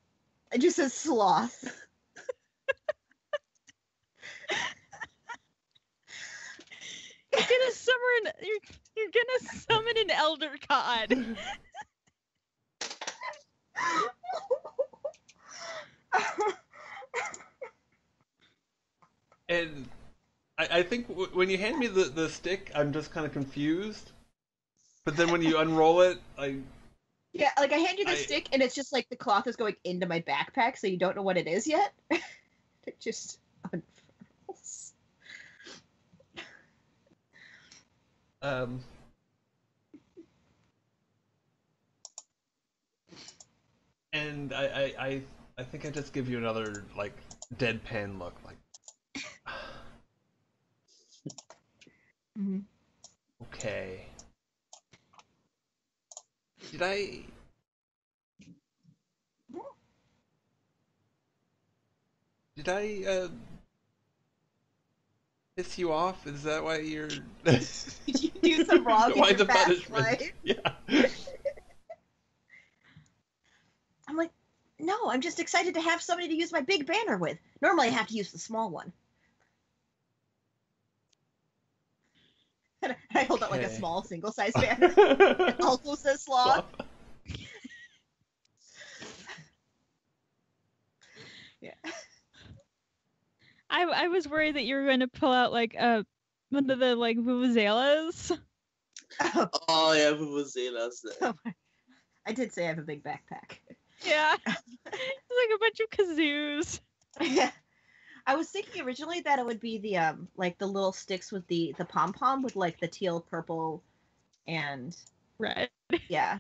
S3: it just says sloth.
S4: You're gonna summon an elder god.
S1: And I think when you hand me the stick, I'm just kind of confused. But then when you unroll it,
S3: yeah, like I hand you the stick, and it's just like the cloth is going into my backpack, so you don't know what it is yet. It just unfurls.
S1: And I think I just give you another like deadpan look, like.
S3: Mm-hmm.
S1: Okay. Did I piss you off? Is that why you're?
S3: Did you do some wrong in
S1: Why
S3: your
S1: the
S3: past
S1: punishment?
S3: life?
S1: Yeah.
S3: I'm like, no, I'm just excited to have somebody to use my big banner with. Normally I have to use the small one. And I hold out like a
S1: Okay.
S3: small single-size banner. It also says sloth. Yeah.
S4: I was worried that you were going to pull out like one of the like vuvuzelas.
S2: Oh yeah, vuvuzelas.
S3: I did say I have a big backpack.
S4: Yeah, it's like a bunch of kazoos.
S3: Yeah. I was thinking originally that it would be the like the little sticks with the pom pom with like the teal, purple, and
S4: Red.
S3: yeah.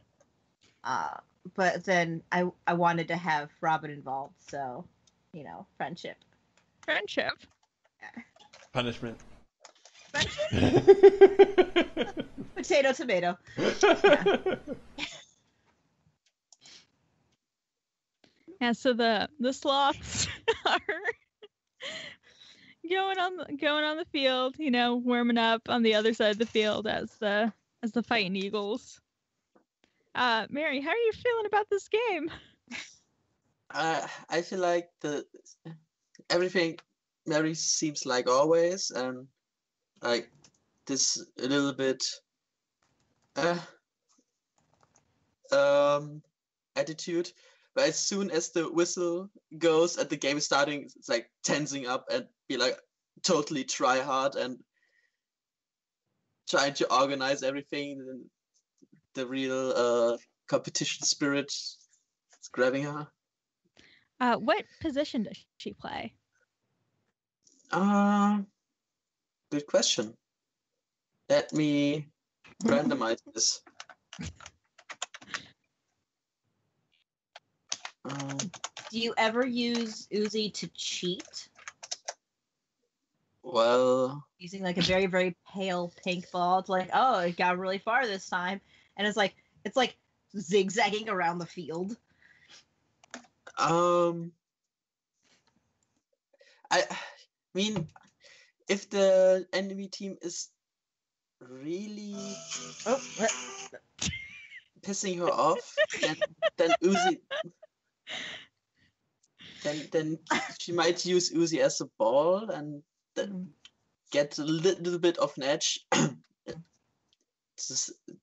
S3: But then I wanted to have Robin involved, so friendship.
S4: Friendship.
S1: Punishment.
S3: Friendship. Potato, tomato. Yeah.
S4: Yeah. So the sloths are going on the field, warming up on the other side of the field as the fighting eagles. Mary, how are you feeling about this game?
S2: I feel like everything Mary seems like always, and like this a little bit attitude. But as soon as the whistle goes and the game is starting, it's like tensing up and be like totally try hard and trying to organize everything. The real competition spirit is grabbing her.
S4: What position does she play?
S2: Good question. Let me randomize this.
S3: Do you ever use Uzi to cheat?
S2: Well,
S3: Using like a very, very pale pink ball. It's like, oh, it got really far this time. And it's like zigzagging around the field.
S2: I mean, if the enemy team is really pissing her off, then Uzi, then she might use Uzi as a ball and get a little bit of an edge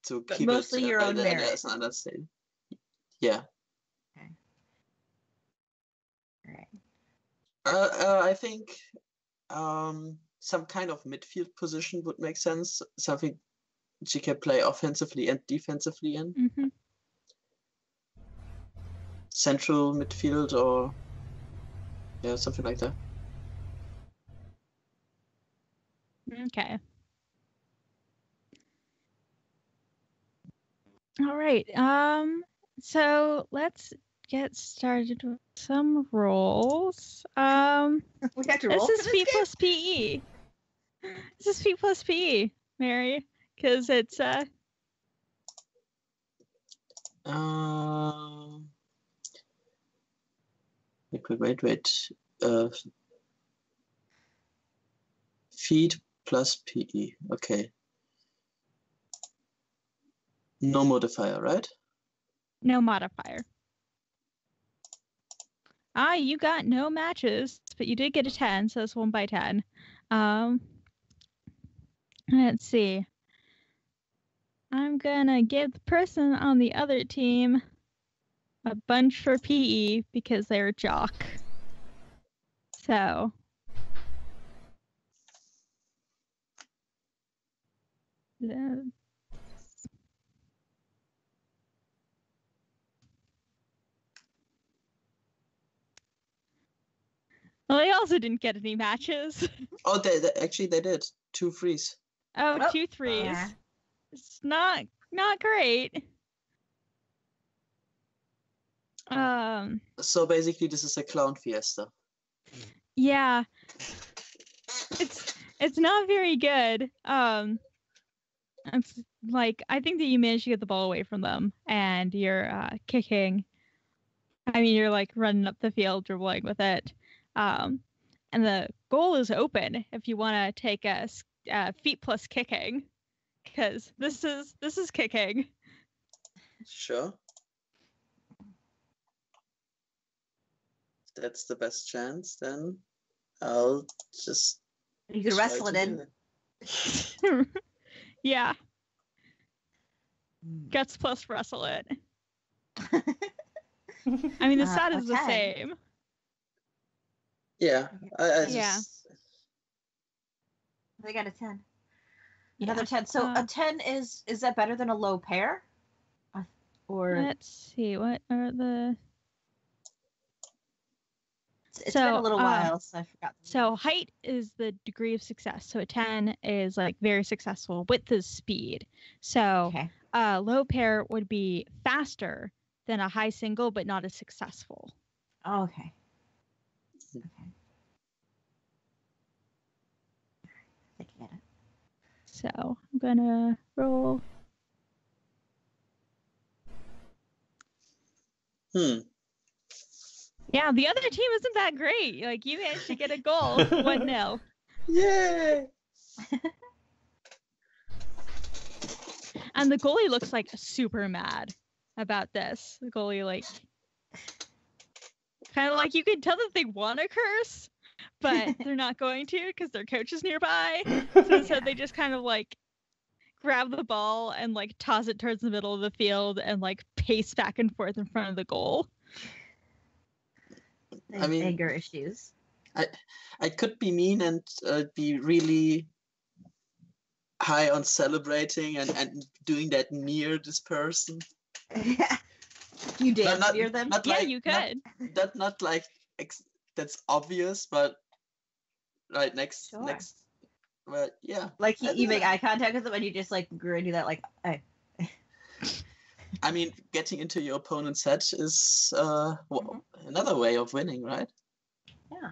S2: to
S3: But
S2: keep
S3: mostly
S2: it
S3: your own merit.
S2: as an understatement. Yeah.
S3: Okay. All right.
S2: I think some kind of midfield position would make sense. Something she can play offensively and defensively in.
S4: Mm-hmm.
S2: Central midfield or something like that.
S4: Okay. All right. So let's get started with some roles.
S3: We have to roll.
S4: This is P plus PE. This is P plus PE, Mary, because it's
S2: Wait. Feed plus PE. Okay. No modifier, right?
S4: no modifier. You got no matches, but you did get a 10, so it's 1 by 10. Let's see. I'm gonna give the person on the other team a bunch for PE because they're a jock. So. Well, they also didn't get any matches.
S2: Oh, they actually they did 2 frees.
S4: Oh, 2 3s.
S3: Yeah.
S4: It's not great.
S2: So basically, this is a clown fiesta.
S4: Yeah. It's not very good. It's like I think that you managed to get the ball away from them, and you're kicking. I mean, you're like running up the field, dribbling with it. And the goal is open if you want to take a feet plus kicking, because this is kicking.
S2: Sure. If that's the best chance, then I'll just.
S3: You could wrestle it in.
S4: Yeah.
S3: Hmm.
S4: Guts plus wrestle it. I mean, the stat is the
S3: 10.
S4: same.
S2: Yeah, I
S4: Yeah.
S2: just
S3: They got a 10.
S4: Yeah.
S3: Another 10. So a 10 is that better than a low pair? Or
S4: Let's see. What are the...
S3: it's been a little while, so I forgot.
S4: So height is the degree of success. So a 10 is like very successful. Width is speed. So
S3: Okay.
S4: low pair would be faster than a high single, but not as successful.
S3: Oh, okay. Okay. I think I get it.
S4: So I'm gonna roll. Yeah, the other team isn't that great. Like, you managed to get a goal. 1-0.
S2: Yay!
S4: And the goalie looks like super mad about this. The goalie, like, kind of like you can tell that they want to curse, but they're not going to because their coach is nearby. So instead, they just kind of like grab the ball and like toss it towards the middle of the field and like pace back and forth in front of the goal.
S2: I mean,
S3: anger issues.
S2: I could be mean and be really high on celebrating and doing that near this person.
S3: You dance near them?
S2: Not
S4: Yeah,
S2: like,
S4: you could.
S2: Not like that's obvious, but right next. But yeah.
S3: Like you make eye contact with them and you just like do that like, hey.
S2: I mean, getting into your opponent's head is another way of winning, right?
S3: Yeah.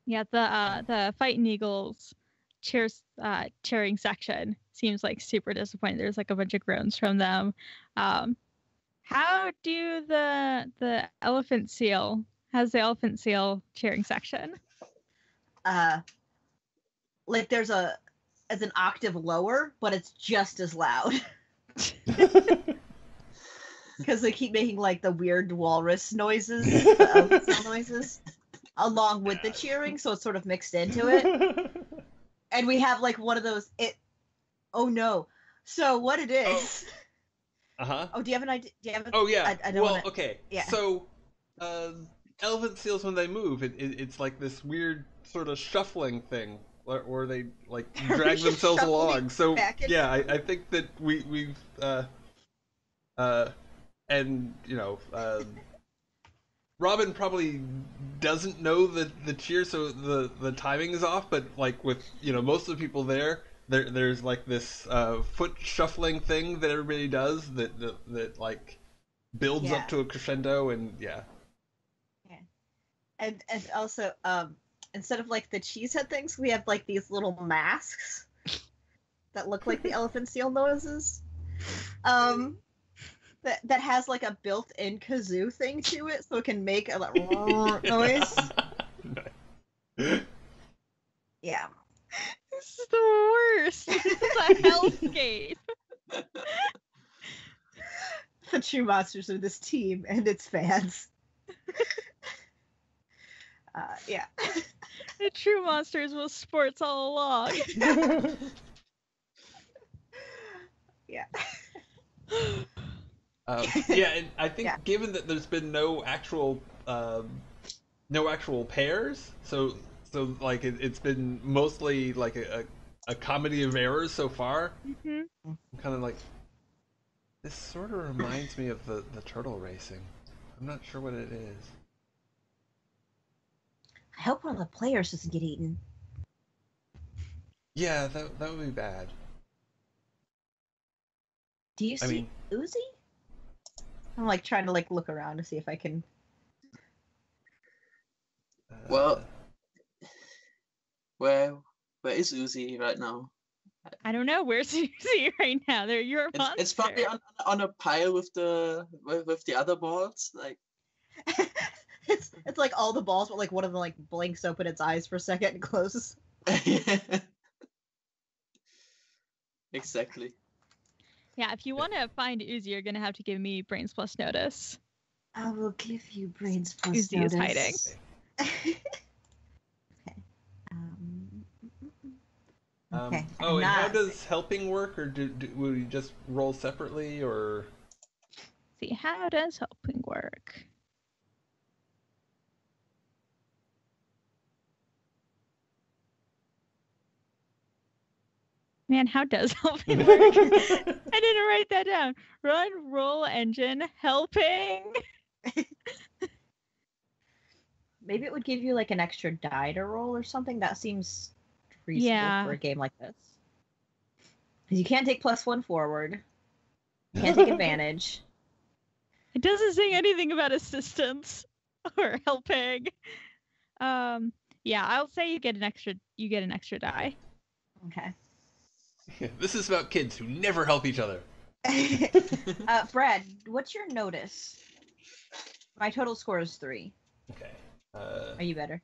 S4: Yeah, the Fighting Eagles cheering section seems like super disappointed. There's like a bunch of groans from them. How do the elephant seal? How's the elephant seal cheering section?
S3: Like there's it's an octave lower, but it's just as loud. Because they keep making like the weird walrus noises, the elephant seal noises, along with the cheering, so it's sort of mixed into it. And we have like one of those. Oh no! So what it is? Oh, do you have an idea?
S1: Oh yeah.
S3: I don't wanna...
S1: okay.
S3: Yeah.
S1: So, elephant seals when they move, it's like this weird sort of shuffling thing, or they like drag themselves along. So yeah, I think that we've and you know, Robin probably doesn't know the cheer, so the timing is off. But like with most of the people there's like this foot shuffling thing that everybody does that like builds up to a crescendo, and yeah.
S3: And also instead of like the cheesehead things, we have like these little masks that look like the elephant seal noises. That has like a built-in kazoo thing to it, so it can make a noise. Yeah.
S4: This is the worst. This is a hellscape.
S3: The true monsters of this team and its fans. Yeah.
S4: The true monsters was sports all along.
S3: Yeah.
S1: Yeah, and I think given that there's been no actual pairs, so like it's been mostly like a comedy of errors so far.
S4: Mm-hmm.
S1: I'm kind of like, this sort of reminds me of the turtle racing. I'm not sure what it is.
S3: I hope one of the players doesn't get eaten.
S1: Yeah, that would be bad.
S3: Do you see Uzi? I'm like trying to like look around to see if I can.
S2: Well, where is Uzi right now?
S4: I don't know. Where's Uzi right now? They're your monster.
S2: It's probably on a pile with the other balls, like.
S3: It's like all the balls, but like one of them like blinks open its eyes for a second and closes.
S2: Exactly.
S4: Yeah, if you want to find Uzi, you're gonna have to give me brains plus notice.
S3: I will give you brains plus
S4: Uzi
S3: notice.
S4: is hiding.
S3: Okay. Okay.
S1: Oh, and how
S3: Not-
S1: does helping work, or will you just roll separately, or?
S4: See, how does helping work? Man, how does helping work? I didn't write that down. Run, roll, engine, helping.
S3: Maybe it would give you like an extra die to roll or something. That seems reasonable for a game like this. Because you can't take +1 forward. You can't take advantage.
S4: It doesn't say anything about assistance or helping. Yeah, I'll say you get an extra die.
S3: Okay.
S1: This is about kids who never help each other.
S3: Brad, what's your notice? My total score is 3.
S1: Okay.
S3: Are you better?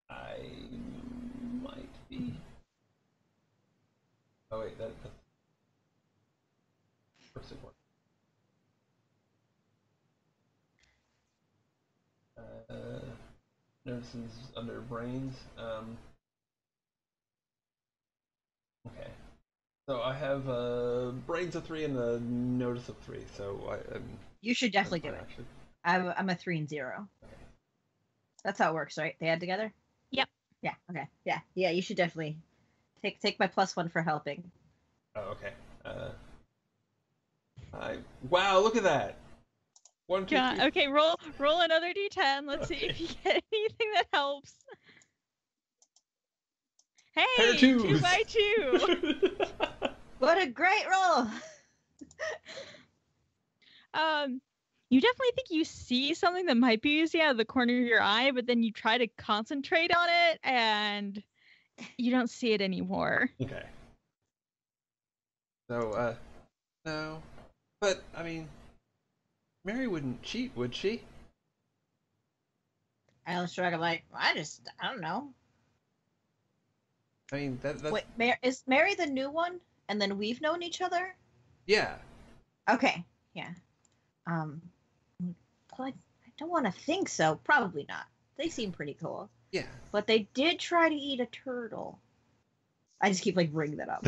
S1: I might be. Oh wait, that's person work. Notices under brains. Okay. So I have brains of 3 and a notice of 3. So
S3: You should definitely do
S1: fine,
S3: it.
S1: actually.
S3: I'm a 3 and 0.
S1: Okay.
S3: That's how it works, right? They add together?
S4: Yep.
S3: Yeah, okay. Yeah, you should definitely take my +1 for helping.
S1: Oh, okay. Wow, look at that. 1, 2, 3.
S4: Okay, roll another d10. Let's see if you get anything that helps.
S1: Pair
S4: Hey,
S1: of
S4: 2
S1: twos.
S4: by 2.
S3: What a great roll!
S4: You definitely think you see something that might be easy out of the corner of your eye, but then you try to concentrate on it and you don't see it anymore.
S1: Okay. So, no. But, I mean, Mary wouldn't cheat, would she?
S3: I was struck. I'm like, I don't know.
S1: I mean, that's...
S3: Wait, is Mary the new one? And then we've known each other?
S1: Yeah.
S3: Okay, yeah. Well, I don't want to think so. Probably not. They seem pretty cool.
S1: Yeah.
S3: But they did try to eat a turtle. I just keep, like, bringing that up.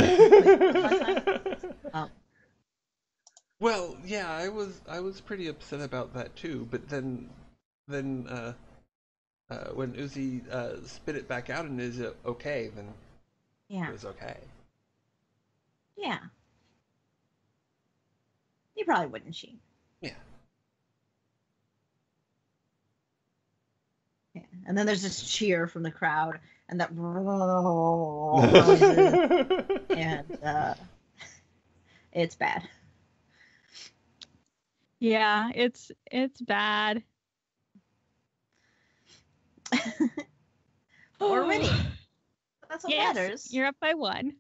S1: Well, yeah, I was pretty upset about that too, but then when Uzi spit it back out and is okay, then
S3: Yeah.
S1: it was okay.
S3: Yeah. You probably wouldn't cheat.
S1: Yeah.
S3: Yeah. And then there's this cheer from the crowd, and that and it's bad.
S4: Yeah, it's bad.
S3: We're winning. That's what
S4: Yes,
S3: matters.
S4: you're up by 1.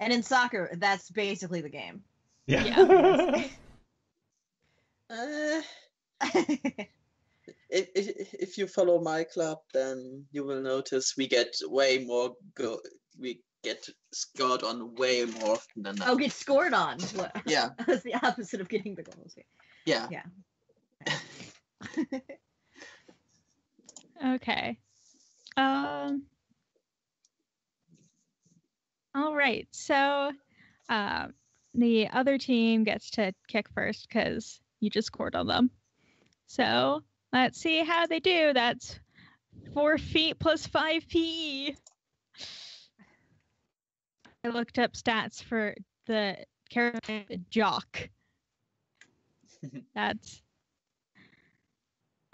S3: And in soccer, that's basically the game.
S1: Yeah.
S2: If you follow my club, then you will notice we get way more we get scored on way more often than that.
S3: Oh, get scored on. What?
S2: Yeah.
S3: That's the opposite of getting the goals.
S2: Yeah.
S3: Yeah.
S4: Okay. All right. So, the other team gets to kick first because you just scored on them. So let's see how they do. That's 4 feet plus 5 PE. I looked up stats for the character Jock. That's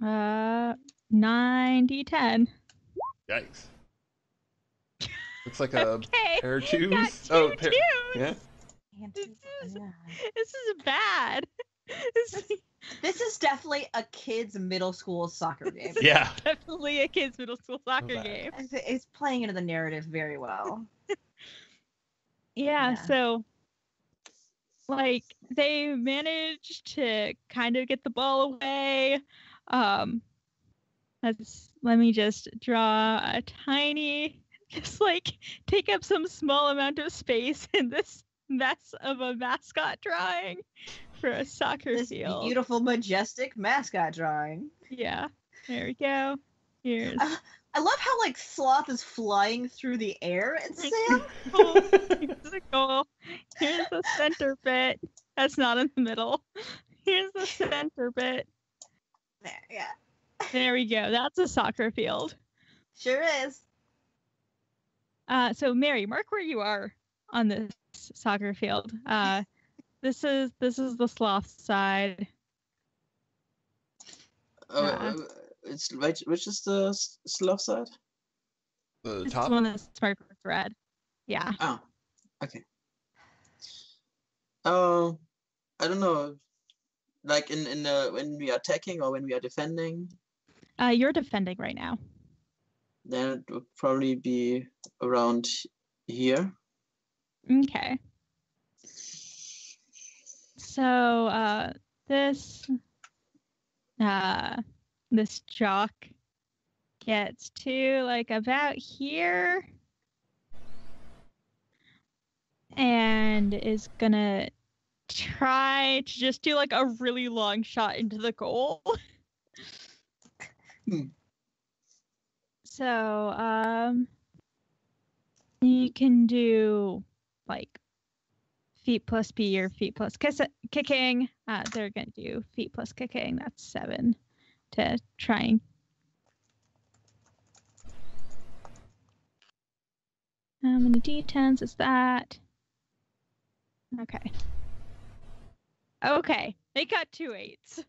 S4: 9d10.
S1: Yikes. Looks like a
S4: Okay,
S1: pair of twos.
S4: got 2 twos.
S1: Yeah.
S4: This is bad.
S3: This is definitely a kid's middle school soccer game.
S1: Yeah.
S4: Definitely a kid's middle school soccer
S1: bad.
S4: game.
S3: It's playing into the narrative very well.
S4: Yeah,
S3: Yeah.
S4: so like they managed to kind of get the ball away. Let me just draw a tiny, just like take up some small amount of space in this mess of a mascot drawing for a soccer
S3: This
S4: field.
S3: beautiful, majestic mascot drawing.
S4: Yeah, there we go. Here's
S3: I love how like Sloth is flying through the air and Sam.
S4: here's the goal. Here's the center bit. That's not in the middle. Here's the center bit.
S3: There, yeah.
S4: There we go. That's a soccer field.
S3: Sure is.
S4: So Mary, mark where you are on this soccer field. This is the Sloth side.
S2: It's which is the sloth side?
S1: The
S4: This is
S1: top.
S4: one that's marked with red. Yeah.
S2: Oh, okay. I don't know. Like in when we are attacking or when we are defending,
S4: You're defending right now.
S2: then it would probably be around here.
S4: Okay. So this jock gets to like about here and is gonna try to just do like a really long shot into the goal. So you can do like feet plus B or feet plus kicking. They're gonna do feet plus kicking. That's 7 to try and. How many D10s is that? Okay. Okay, they got 2 8s.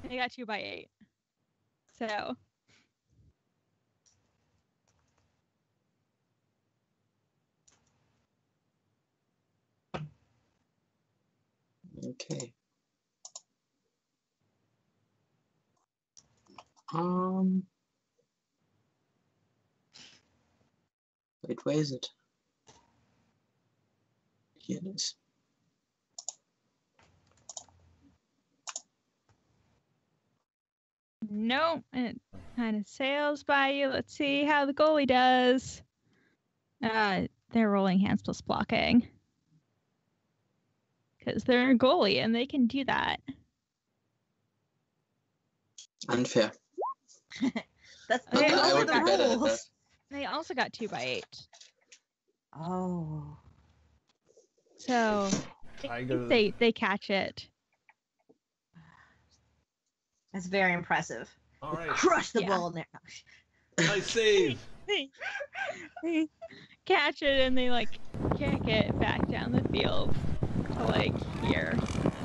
S4: They got 2 by 8. So.
S2: Okay. Wait, where is it? Here it is.
S4: No, it kind of sails by you. Let's see how the goalie does. They're rolling hands plus blocking. Because they're a goalie and they can do that.
S2: Unfair.
S3: That's
S4: Okay,
S3: those
S2: I
S3: are
S2: would
S3: the
S2: be better at
S3: rules.
S2: that.
S4: They also got 2 by 8.
S3: Oh.
S4: So
S1: I go to
S4: they catch it.
S3: That's very impressive.
S1: All right.
S3: Crush the
S4: Yeah.
S3: ball in there.
S1: Nice save.
S4: They catch it and they like kick it back down the field to like here.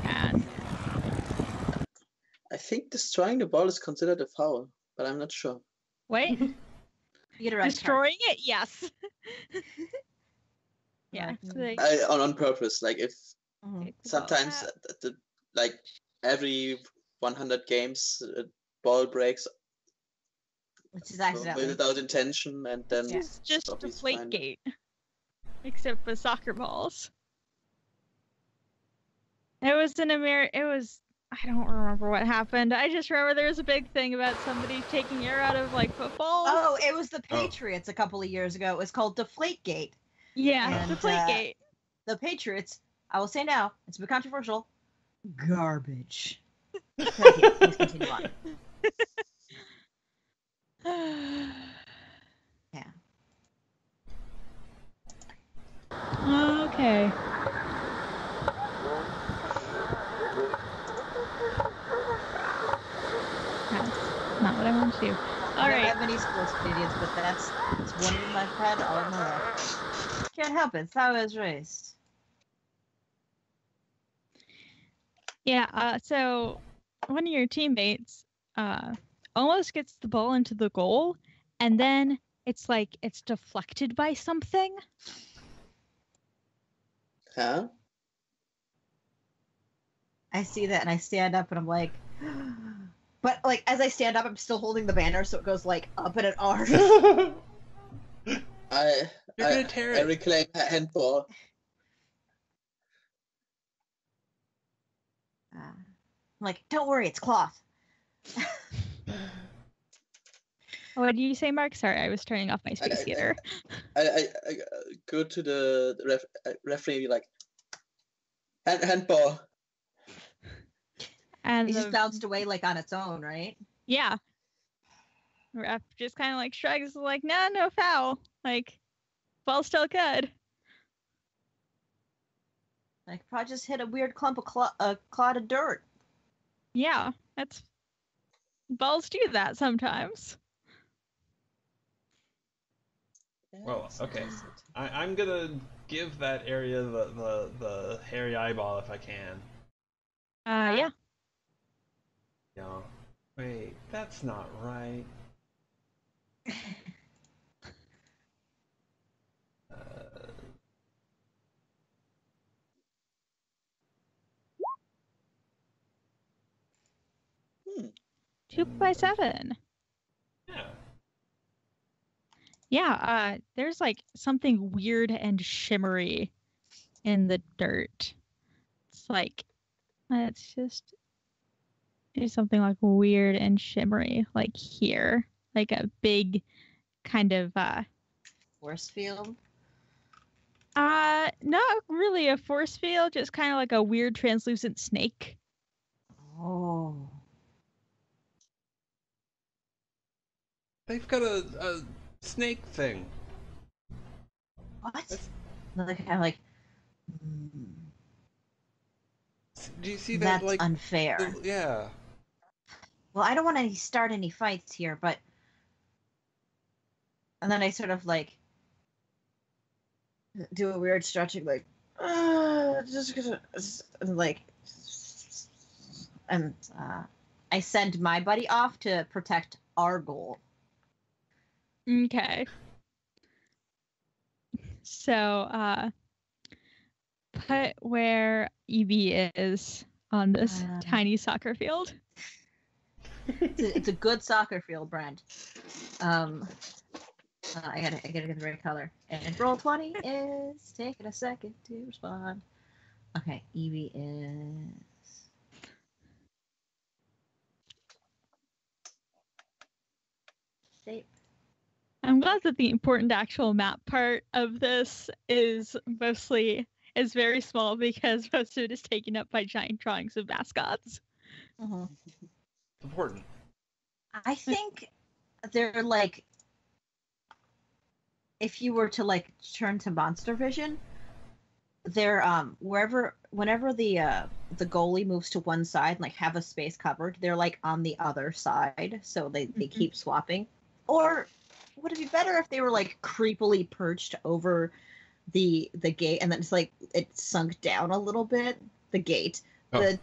S4: And
S2: I think destroying the ball is considered a foul, but I'm not sure.
S4: wait,
S3: You get a red card.
S4: destroying it? Yes. Yeah.
S3: Right.
S4: So they
S2: On purpose. Like if
S3: Mhm.
S4: kick the ball
S2: sometimes
S4: out.
S2: like every 100 games, ball breaks
S3: Which is accidentally.
S2: without intention, and then
S3: Yeah.
S4: It's just
S2: Sophie's
S4: Deflate
S2: fine.
S4: Gate, except for soccer balls. It was I don't remember what happened. I just remember there was a big thing about somebody taking air out of like football.
S3: Oh, it was the Patriots a couple of years ago. It was called Deflategate.
S4: Yeah,
S3: And,
S4: Deflate Gate.
S3: The Patriots, I will say now, it's a bit controversial. Garbage. Thank you. Please continue on. Yeah.
S4: Okay. That's not what I want to do.
S3: I
S4: All
S3: don't
S4: right.
S3: have many sports opinions, but that's one of them I've had all my life. Can't help it. It's how I was raised.
S4: Yeah. So one of your teammates almost gets the ball into the goal, and then it's like it's deflected by something.
S2: Huh?
S3: I see that and I stand up and I'm like, but like as I stand up, I'm still holding the banner, so it goes like up in an arc.
S1: You're gonna tear
S2: I
S1: it.
S2: reclaim handball.
S3: I'm like, don't worry, it's cloth.
S4: What did you say, Mark? Sorry, I was turning off my space heater.
S2: I go to the referee like handball.
S4: And
S3: It just bounced away like on its own, right?
S4: yeah. Ref just kind of like shrugs, like, nah, no foul. Like, ball's still good.
S3: I could probably just hit a weird clump of clod of dirt.
S4: Yeah, balls do that sometimes.
S1: Well, okay. I'm gonna give that area the hairy eyeball if I can.
S4: Yeah.
S1: No. Wait, that's not right.
S2: Hmm.
S4: 2x7.
S1: Yeah.
S4: Yeah, there's like something weird and shimmery in the dirt. It's like, there's something like weird and shimmery, like here. Like a big kind of,
S3: Force field.
S4: not really a force field, just kind of like a weird translucent snake.
S3: Oh.
S1: They've got a snake thing.
S3: What?
S1: That's-
S3: Another kind of like.
S1: Do you see that?
S3: That's
S1: Like,
S3: unfair.
S1: yeah.
S3: Well, I don't want to start any fights here, but. And then I sort of like. Do a weird stretching, like. Just gonna. And like. And I send my buddy off to protect our goal.
S4: Okay. So, put where Evie is on this tiny soccer field.
S3: It's a good soccer field, Brent. I gotta get the right color. And roll 20 is taking a second to respond. Okay, Evie is shape.
S4: I'm glad that the important actual map part of this is very small because most of it is taken up by giant drawings of mascots.
S3: Mm-hmm.
S1: Important.
S3: I think they're like, if you were to like turn to monster vision, they're whenever the goalie moves to one side and like have a space covered, they're like on the other side, so they keep swapping. Or would it be better if they were like creepily perched over the gate and then it's like it sunk down a little bit? The gate, the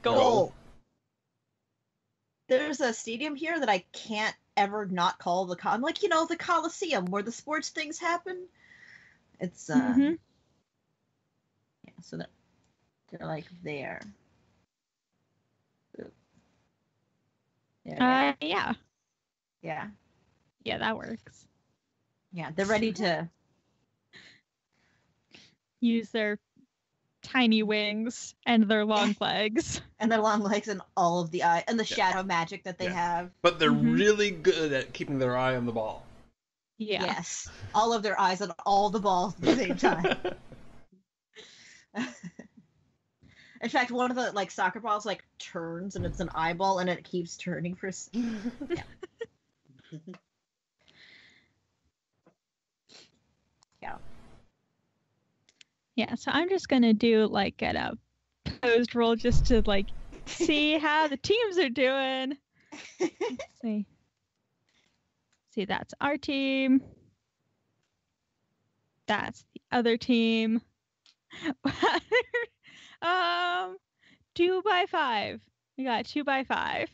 S3: goal. There's a stadium here that I can't ever not call the I'm like, the Coliseum where the sports things happen. It's yeah, so they're like there.
S4: Yeah.
S3: Yeah.
S4: Yeah, that works.
S3: Yeah, they're ready to
S4: use their tiny wings and their long legs.
S3: And their long legs and all of the eye and the shadow magic that they have.
S1: But they're really good at keeping their eye on the ball.
S4: Yeah.
S3: Yes. All of their eyes on all the balls at the same time. In fact, one of the like soccer balls like turns and it's an eyeball and it keeps turning for yeah. Yeah.
S4: Yeah, so I'm just gonna do like a posed roll just to like see how the teams are doing. Let's see. See, that's our team. That's the other team. 2x5. We got 2x5.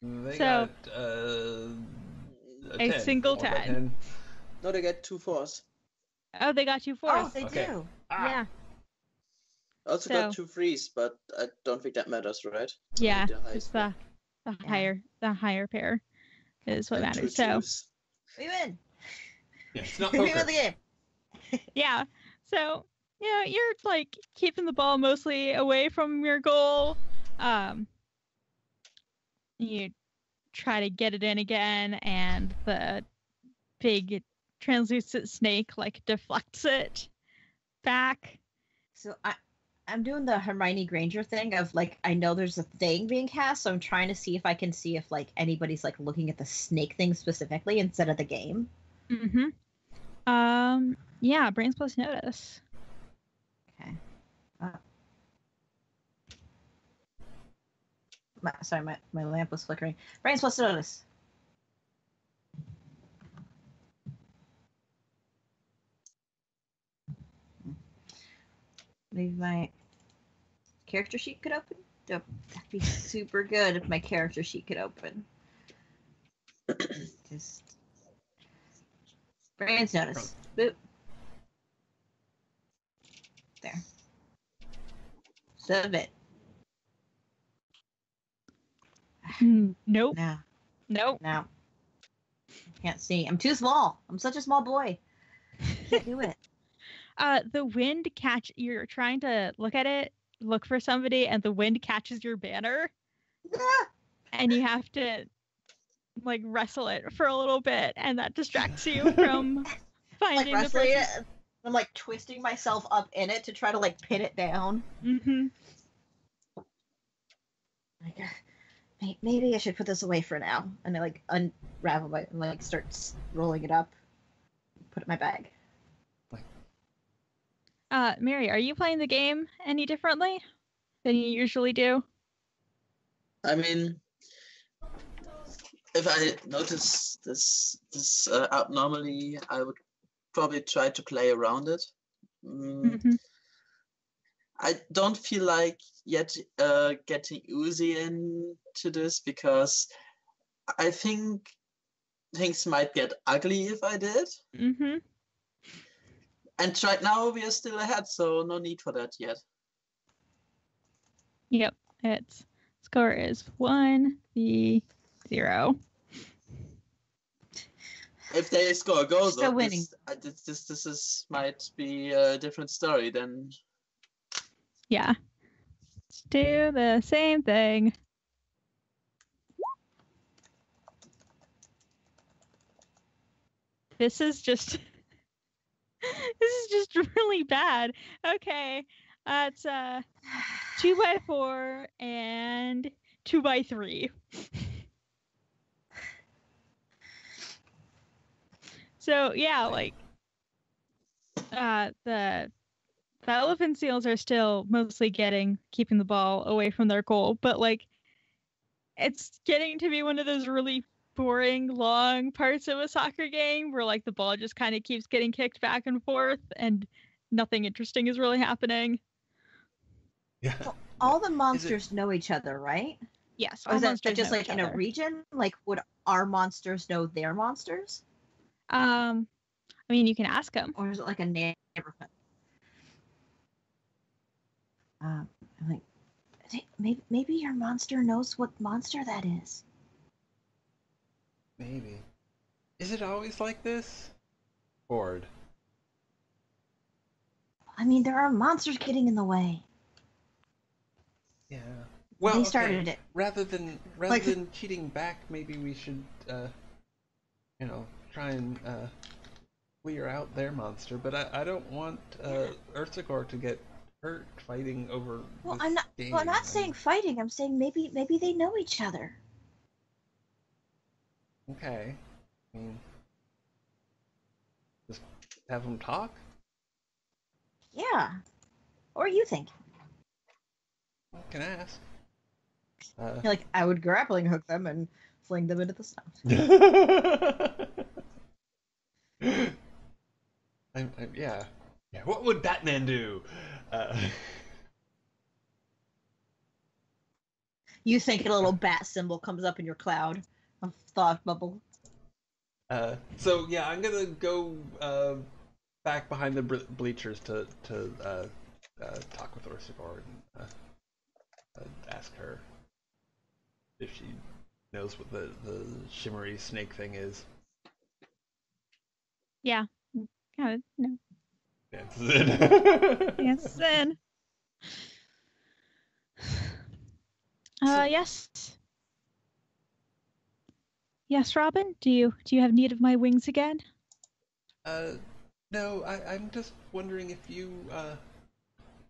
S1: They
S4: So,
S1: got
S4: a
S1: 10.
S4: single 10.
S2: No, they get 2 4s.
S4: Oh, they got 2 4s.
S3: Oh, they do.
S4: Yeah.
S2: Also got 2 3s, but I don't think that matters, right?
S4: Yeah,
S2: The
S4: it's the higher pair is what
S2: and
S4: matters.
S2: 2
S4: So
S2: 2s.
S3: We win.
S1: Yeah, it's not
S3: We
S1: poker.
S3: win the game.
S4: yeah, so you're like keeping the ball mostly away from your goal. You try to get it in again, and the big translucent snake like deflects it back.
S3: So I'm doing the Hermione Granger thing of like I know there's a thing being cast, so I'm trying to see if I can see if like anybody's like looking at the snake thing specifically instead of the game.
S4: Mm-hmm. Yeah, Brains plus notice.
S3: Okay. Sorry, my lamp was flickering. Brains plus notice. Maybe my character sheet could open. Oh, that'd be super good if my character sheet could open. Just Brains notice. Boop. There. Submit.
S4: Nope.
S3: No.
S4: Nope.
S3: No. Can't see. I'm too small. I'm such a small boy. Can't do it.
S4: The wind you're trying to look for somebody, and the wind catches your banner. And you have to like wrestle it for a little bit, and that distracts you from finding
S3: like wrestling
S4: the
S3: it. I'm like twisting myself up in it to try to like pin it down.
S4: Mm-hmm.
S3: Like, maybe I should put this away for now. And I like unravel my like start rolling it up, put it in my bag.
S4: Mary, are you playing the game any differently than you usually do?
S2: I mean, if I notice this abnormally, I would probably try to play around it.
S4: Mm-hmm.
S2: I don't feel like yet getting Uzi into this because I think things might get ugly if I did.
S4: Mm-hmm.
S2: And right now we are still ahead, so no need for that yet.
S4: Yep, its score is 1-0.
S2: If they score a goal,
S3: Still
S2: though,
S3: winning.
S2: This might be a different story then.
S4: Yeah. Let's do the same thing. This is just really bad. Okay. It's 2x4 and 2x3. So yeah, like the elephant seals are still mostly keeping the ball away from their goal, but like it's getting to be one of those really boring long parts of a soccer game where like the ball just kind of keeps getting kicked back and forth and nothing interesting is really happening.
S1: Yeah.
S3: So all the monsters know each other, right?
S4: Yes.
S3: Or is that just like in a region? Like would our monsters know their monsters?
S4: I mean, you can ask them.
S3: Or is it like a neighborhood? I'm like, maybe your monster knows what monster that is.
S1: Maybe. Is it always like this? Bored.
S3: I mean, there are monsters getting in the way.
S1: Yeah. Well,
S3: they started it.
S1: Rather than cheating back, maybe we should, try and clear out their monster. But I don't want Ursagor to get hurt fighting over.
S3: Well,
S1: this
S3: I'm not.
S1: game.
S3: Well, I'm not saying fighting. I'm saying maybe they know each other.
S1: Okay. I mean, just have them talk.
S3: Yeah. Or you think?
S1: I can ask.
S3: Like I would grappling hook them and fling them into the snow.
S1: Yeah. What would Batman do?
S3: You think a little bat symbol comes up in your cloud of thought bubble.
S1: So yeah, I'm gonna go back behind the bleachers to talk with Ursagor and ask her if she knows what the shimmery snake thing is.
S4: Yeah. No.
S1: That's it.
S4: Yes, then. Yes. Yes, Robin. Do you have need of my wings again?
S1: No. I'm just wondering if you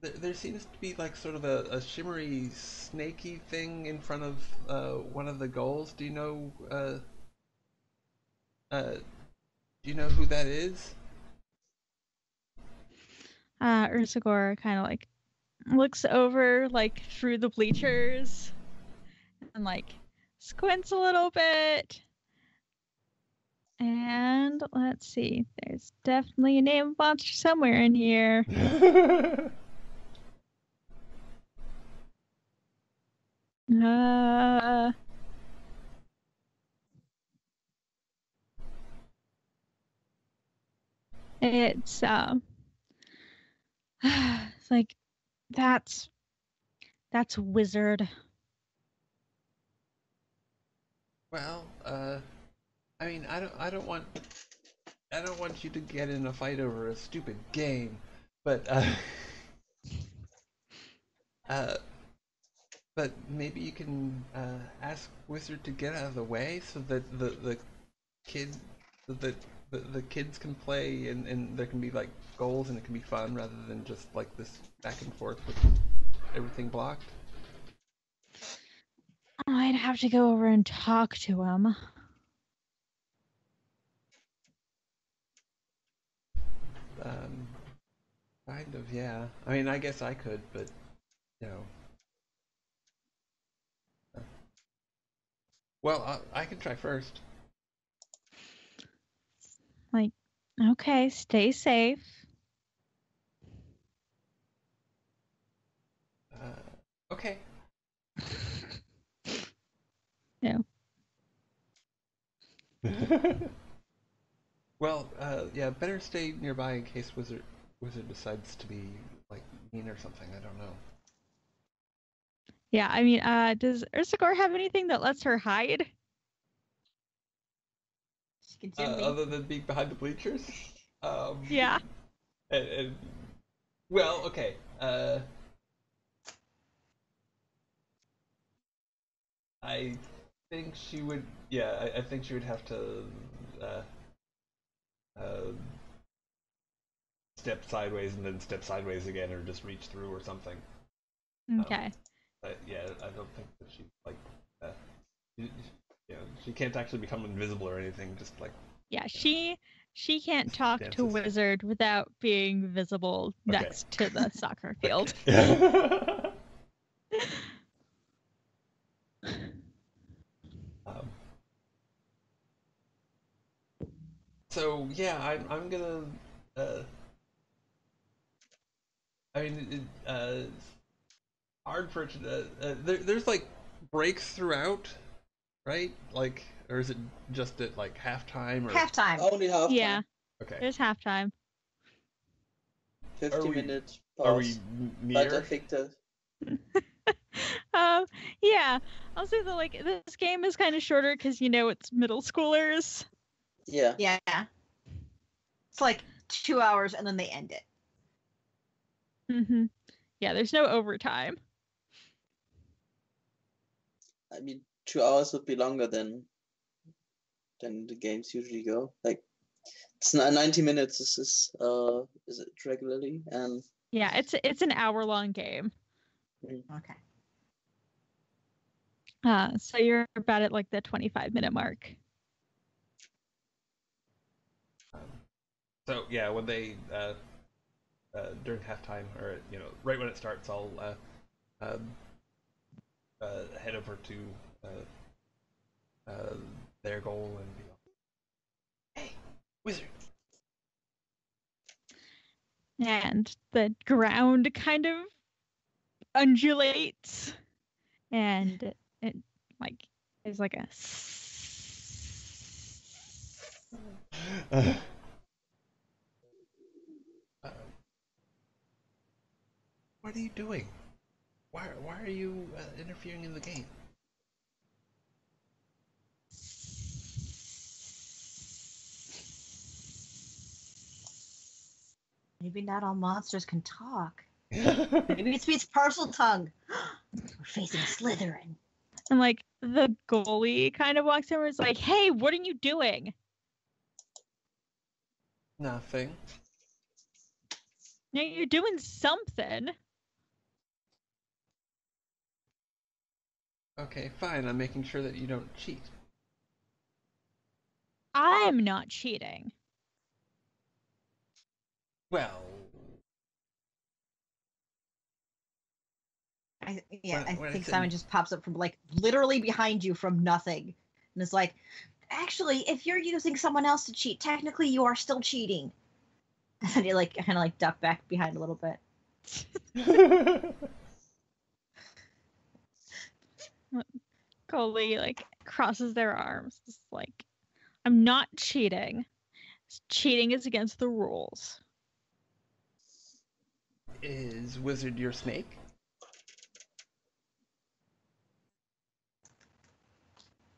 S1: there seems to be like sort of a shimmery, snaky thing in front of one of the goals. Do you know who that is?
S4: Ursagor kind of like looks over like through the bleachers and like squints a little bit. And let's see, there's definitely a name monster somewhere in here. It's it's like that's wizard.
S1: Well, I mean, I don't want you to get in a fight over a stupid game, but uh, but maybe you can ask Wizard to get out of the way so that the kid the kids can play and there can be like goals and it can be fun rather than just like this back and forth with everything blocked.
S4: I'd have to go over and talk to him.
S1: Kind of, yeah. I mean, I guess I could, but you know. Well, I can try first.
S4: Like, okay, stay safe.
S1: Okay.
S4: Yeah.
S1: Well, yeah, better stay nearby in case Wizard decides to be like mean or something. I don't know.
S4: Yeah, I mean, does Ursagor have anything that lets her hide?
S3: She can dim me.
S1: Other than being behind the bleachers.
S4: Yeah.
S1: And well, okay. I think she would. Yeah, I think she would have to uh, step sideways and then step sideways again, or just reach through or something.
S4: Okay.
S1: But yeah, I don't think that she like. You know, she can't actually become invisible or anything. Just like.
S4: Yeah, she can't talk
S1: dances.
S4: to Wizard without being visible next to the soccer field.
S1: So yeah, I'm gonna. I mean, it's hard for it to. There's like breaks throughout, right? Like, or is it just at like halftime or
S3: Halftime.
S2: Only half time.
S4: Yeah,
S1: Okay.
S4: there's halftime.
S2: 50 minutes pause.
S1: Are we near?
S2: But I think that
S4: Yeah, I'll say that like this game is kind of shorter because it's middle schoolers.
S2: yeah.
S3: Yeah. It's like 2 hours and then they end it.
S4: Mm-hmm. Yeah, there's no overtime.
S2: I mean, 2 hours would be longer than the games usually go. Like, it's 90 minutes. Is it regularly? And
S4: Yeah, it's an hour-long game.
S3: Okay.
S4: So you're about at like the 25-minute mark.
S1: So yeah, when they during halftime or right when it starts, I'll head over to their goal and be like, "Hey, Wizard!"
S4: And the ground kind of undulates, and it like is like a.
S1: What are you doing? Why are you interfering in the game?
S3: Maybe not all monsters can talk. Maybe it speaks parcel tongue. We're facing Slytherin.
S4: And like the goalie kind of walks over and is like, "Hey, what are you doing?"
S1: Nothing.
S4: No, you're doing something.
S1: Okay, fine. I'm making sure that you don't cheat.
S4: I'm not cheating.
S1: Well,
S3: I
S1: when I
S3: think
S1: said
S3: Simon just pops up from like literally behind you from nothing, and is like, actually, if you're using someone else to cheat, technically you are still cheating. And you like kind of like duck back behind a little bit.
S4: Coley like crosses their arms. It's like, I'm not cheating. Cheating is against the rules.
S1: Is Wizard your snake?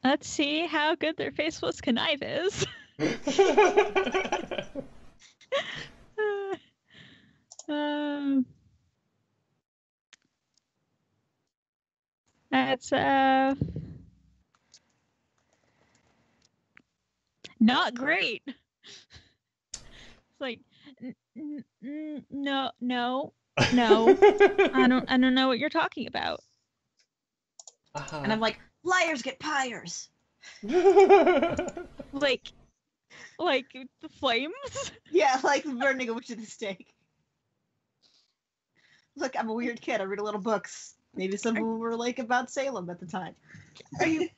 S4: Let's see how good their faceless connive is. um, that's not great. It's like no, no, no. I don't know what you're talking about.
S3: And I'm like, liars get pyres.
S4: Like the flames.
S3: Yeah, like burning a witch at the stake. Look, I'm a weird kid. I read a little books. Maybe some of them were like about Salem at the time.
S4: Are you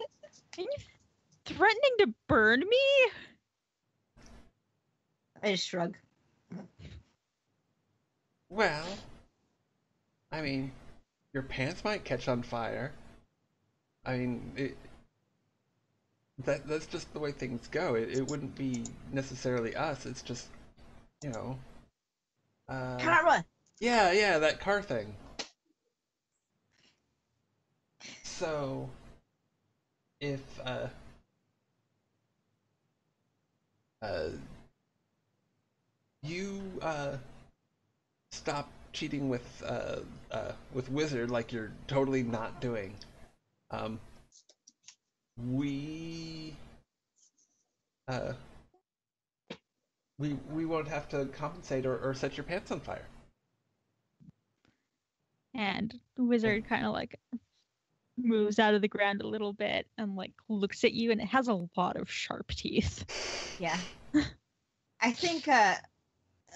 S4: threatening to burn me?
S3: I just shrug.
S1: Well, I mean, your pants might catch on fire. I mean, that's just the way things go. It wouldn't be necessarily us. It's just, you know.
S3: Karma!
S1: Yeah, that car thing. So, if you stop cheating with Wizard like you're totally not doing, um, we we won't have to compensate or set your pants on fire.
S4: And the wizard kind of like moves out of the ground a little bit and like looks at you, and it has a lot of sharp teeth.
S3: Yeah. I think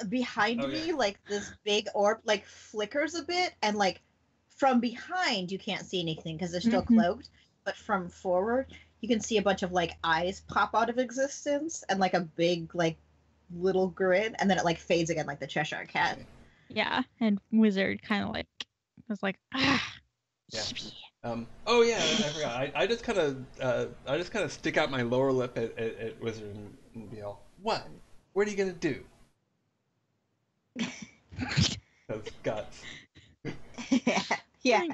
S3: behind me,
S1: yeah.
S3: like this big orb like flickers a bit, and like from behind you can't see anything because they're still cloaked, but from forward you can see a bunch of like eyes pop out of existence and like a big like little grin, and then it like fades again like the Cheshire Cat.
S4: Yeah, and wizard kind of like was like, ah.
S1: Yeah. Oh yeah, I forgot. I just kind of stick out my lower lip at Wizard and be all, what? What are you gonna do? Those guts.
S3: Yeah.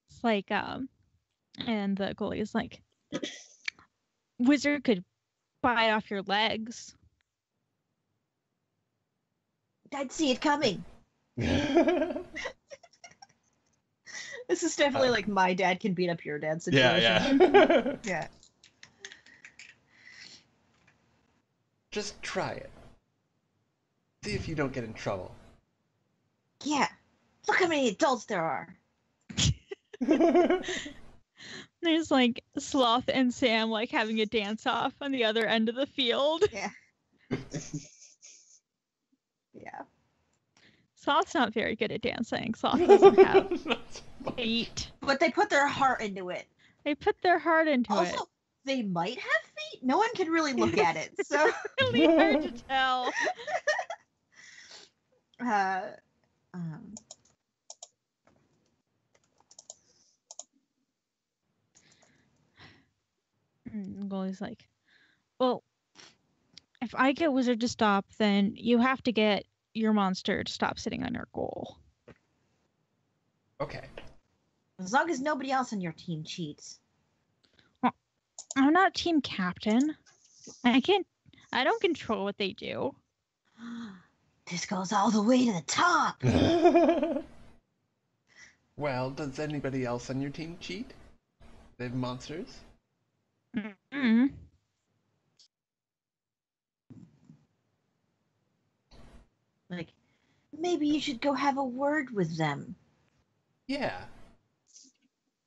S4: It's like and the goalie is like, wizard could bite off your legs.
S3: I'd see it coming. This is definitely like my dad can beat up your dad situation.
S1: Yeah.
S3: Yeah.
S1: Just try it. See if you don't get in trouble.
S3: Yeah. Look how many adults there are.
S4: There's like Sloth and Sam like having a dance off on the other end of the field.
S3: Yeah. Yeah.
S4: Sloth's not very good at dancing. Sloth doesn't have feet.
S3: But they put their heart into it.
S4: They put their heart into it.
S3: Also, they might have feet. No one can really look at it, so
S4: Really hard to tell. Goalie's like, well, if I get Wizard to stop, then you have to get your monster to stop sitting on your goal.
S1: Okay.
S3: as long as nobody else on your team cheats.
S4: Well, I'm not team captain. I don't control what they do.
S3: This goes all the way to the top.
S1: Well, does anybody else on your team cheat? They have monsters?
S4: Mm-hmm.
S3: Like, maybe you should go have a word with them.
S1: Yeah.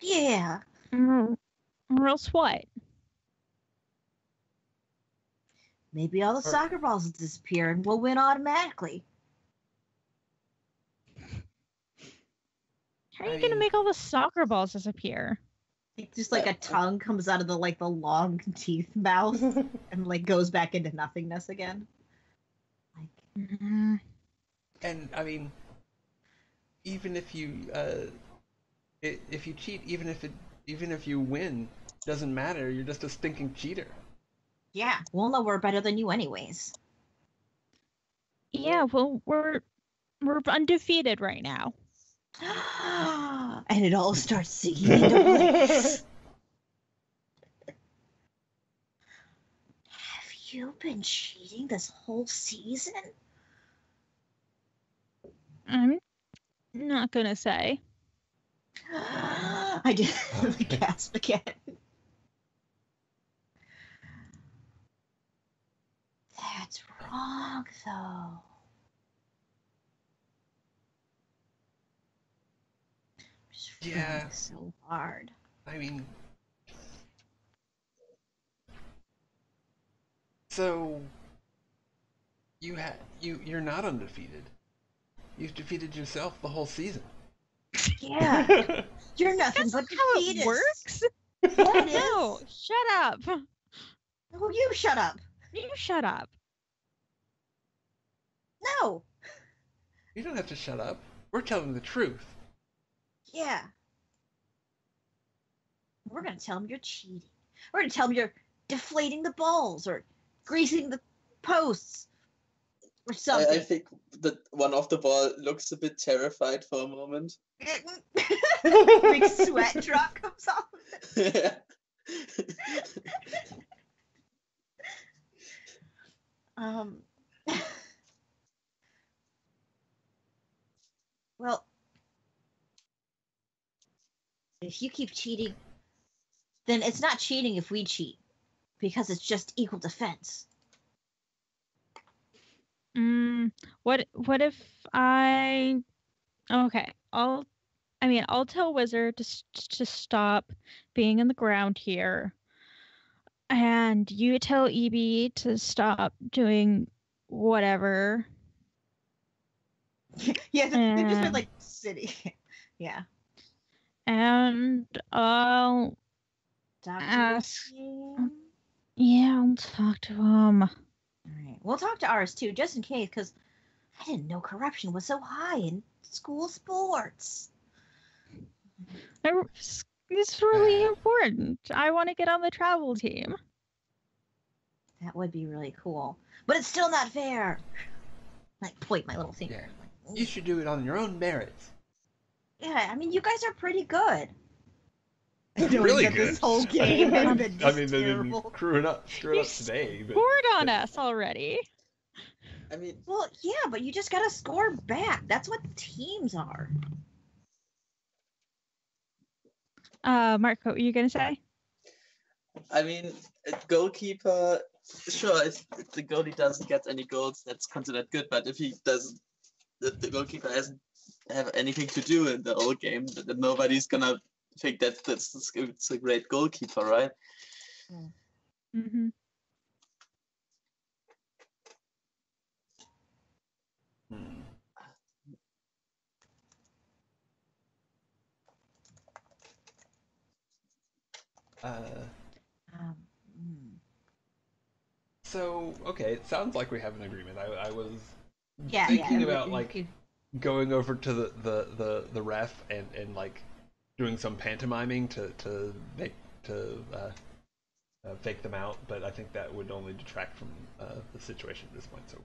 S3: Yeah.
S4: Or else what?
S3: Maybe all the soccer balls will disappear and we'll win automatically.
S4: How are you gonna make all the soccer balls disappear?
S3: Like, just like a tongue comes out of the long teeth mouth and like goes back into nothingness again. Like,
S1: And I mean, even if you cheat, even if you win, doesn't matter. You're just a stinking cheater.
S3: yeah, we'll know we're better than you anyways.
S4: Yeah, well, we're undefeated right now.
S3: And it all starts sinking into place. Have you been cheating this whole season?
S4: I'm not gonna say.
S3: I did gasp again. That's wrong, though.
S1: Yeah.
S3: So hard.
S1: I mean, so you're not undefeated. You've defeated yourself the whole season.
S3: Yeah. You're nothing
S4: That's
S3: but
S4: how
S3: defeatist.
S4: it works.
S3: Yeah, it is.
S4: No, shut up.
S3: Oh, you shut up.
S4: You shut up.
S3: No.
S1: You don't have to shut up. We're telling the truth.
S3: Yeah. We're gonna tell them you're cheating. We're gonna tell them you're deflating the balls or greasing the posts or something.
S2: I think that one of the ball looks a bit terrified for a moment.
S3: Big sweat drop comes off.
S2: Yeah.
S3: Well, if you keep cheating, then it's not cheating if we cheat, because it's just equal defense.
S4: What if I? Okay, I'll tell Wizard to stop being in the ground here, and you tell EB to stop doing whatever.
S3: Yeah, they've just been like sitting. Yeah.
S4: And I'll ask. Yeah, I'll talk to him.
S3: All right, we'll talk to ours too, just in case, because I didn't know corruption was so high in school sports.
S4: It's really important. I want to get on the travel team.
S3: That would be really cool, but it's still not fair. Like, point my little finger.
S1: Yeah. You should do it on your own merits.
S3: Yeah, I mean, you guys are pretty good.
S1: Really good.
S3: This whole game has been
S1: I mean, they
S3: terrible.
S1: didn't screw it up today. But...
S4: Scored on us already.
S2: I mean,
S3: well, yeah, but you just gotta score back. That's what teams are.
S4: Mark, what were you gonna say?
S2: I mean, a goalkeeper, sure, if the goalie doesn't get any goals, that's considered good. But if he doesn't, the goalkeeper doesn't have anything to do in the whole game, then nobody's gonna think it's a great goalkeeper, right?
S4: Mm-hmm.
S1: So, okay, it sounds like we have an agreement. I was
S3: Yeah,
S1: thinking
S3: yeah,
S1: about
S3: you
S1: like
S3: could-
S1: going over to the ref and like doing some pantomiming to fake them out, but I think that would only detract from the situation at this point. So,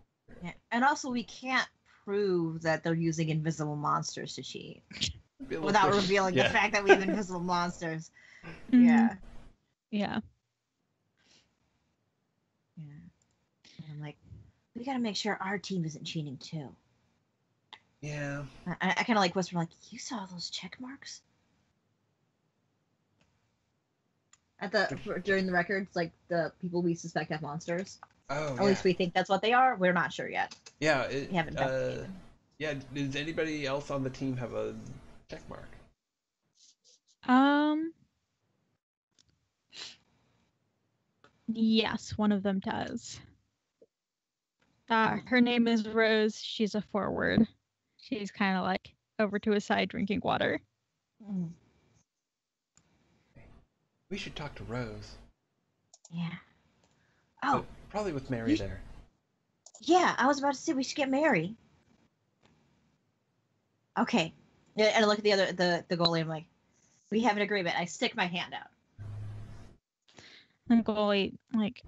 S3: yeah. And also, we can't prove that they're using invisible monsters to cheat without revealing the fact that we have invisible monsters.
S4: Mm-hmm.
S3: Yeah.
S4: Yeah.
S3: Yeah. And I'm like, we gotta make sure our team isn't cheating too.
S1: Yeah.
S3: I kind of like whisper, like, you saw those check marks during the records, like the people we suspect have monsters.
S1: Oh,
S3: At least we think that's what they are. We're not sure yet.
S1: Yeah.
S3: We haven't investigated.
S1: Yeah. Does anybody else on the team have a check mark?
S4: Um. Yes, one of them does. Her name is Rose. She's a forward. She's kind of like over to his side drinking water.
S3: Mm,
S1: We should talk to Rose.
S3: yeah.
S1: But
S3: Oh,
S1: probably with Mary
S3: you-
S1: there.
S3: yeah. I was about to say we should get Mary. Okay. Yeah, and I look at the goalie. I'm like, we have an agreement. I stick my hand out.
S4: And Goalie like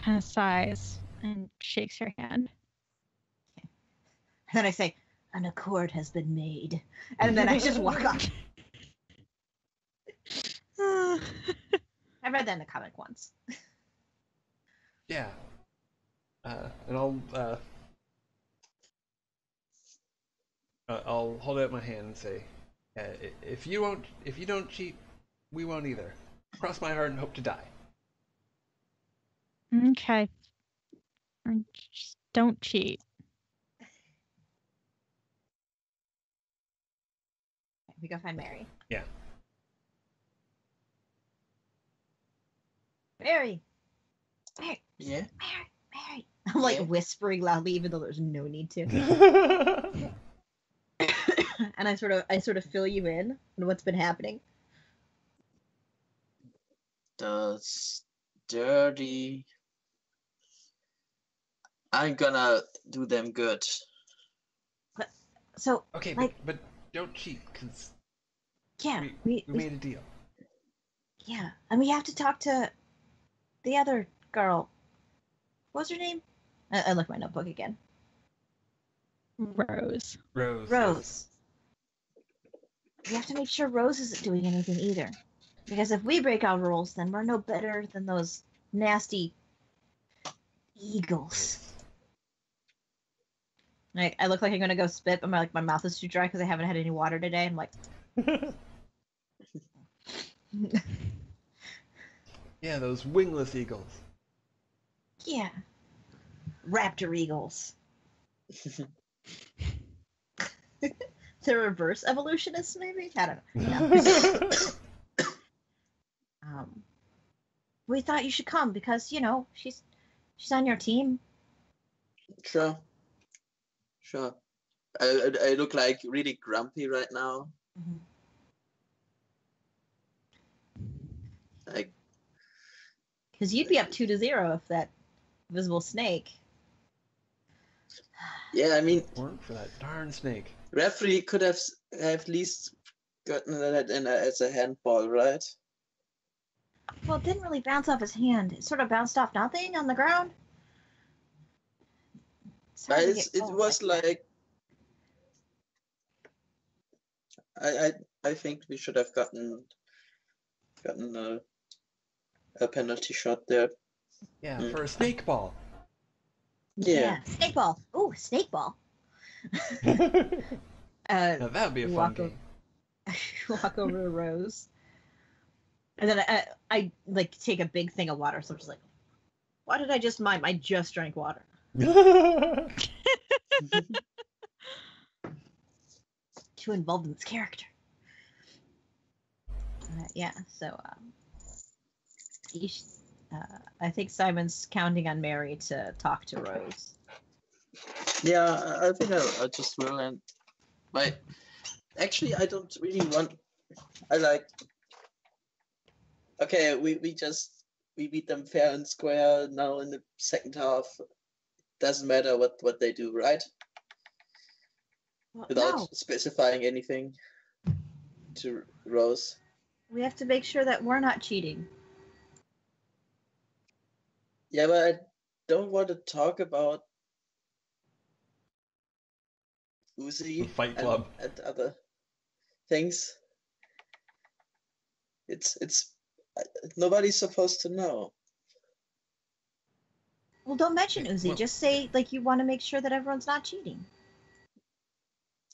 S4: kind of sighs and shakes her hand.
S3: And then I say, an accord has been made. And then I just walk off. I read that in the comic once.
S1: Yeah. And I'll hold out my hand and say, if you don't cheat, we won't either. Cross my heart and hope to die.
S4: Okay. Just don't cheat.
S3: We go find Mary.
S1: Yeah.
S3: Mary! Mary!
S2: Yeah.
S3: Mary! Mary! I'm like
S2: Yeah.
S3: whispering loudly even though there's no need to. And I sort of fill you in on what's been happening.
S2: Those dirty. I'm gonna do them good.
S3: So
S1: Okay,
S3: like
S1: but don't cheat, because
S3: yeah,
S1: we
S3: we
S1: made a deal.
S3: yeah, and we have to talk to the other girl. What's her name? I look at my notebook again.
S4: Rose.
S1: Rose.
S3: Rose. We have to make sure Rose isn't doing anything either. Because if we break our rules, then we're no better than those nasty eagles. Like I look like I'm gonna go spit, but my mouth is too dry because I haven't had any water today. I'm like,
S1: Yeah, those wingless eagles.
S3: yeah, raptor eagles. The reverse evolutionists, maybe? I don't know. We thought you should come because she's on your team.
S2: Sure. Sure. I look like really grumpy right now.
S3: Mm-hmm.
S2: Like,
S3: Because you'd be up 2-0 if that visible snake.
S2: yeah, I mean,
S1: Weren't for that darn snake.
S2: referee could have at least gotten that in as a handball, right?
S3: Well, it didn't really bounce off his hand. It sort of bounced off nothing on the ground.
S2: But
S3: Hard to get
S2: it
S3: goal
S2: was
S3: that.
S2: like I think we should have gotten a penalty shot there.
S1: Yeah, for a snake ball.
S2: Yeah.
S3: Snake ball. Ooh, snake ball.
S1: Now that would be a fun game.
S3: Walk over to Rose. And then I like take a big thing of water, so I'm just like, why did I just mime? I just drank water. Too involved in this character. Yeah, so I think Simon's counting on Mary to talk to Rose.
S2: Yeah, I think I just will. And actually, I don't really want. I like. Okay, we beat them fair and square now in the second half. Doesn't matter what they do, right?
S3: Well,
S2: Without
S3: no,
S2: specifying anything to Rose.
S3: we have to make sure that we're not cheating.
S2: Yeah, but I don't want to talk about Uzi
S1: The Fight Club.
S2: and other things. It's nobody's supposed to know.
S3: Well, don't mention Uzi.
S1: Well-
S3: Just say like you want to make sure that everyone's not cheating.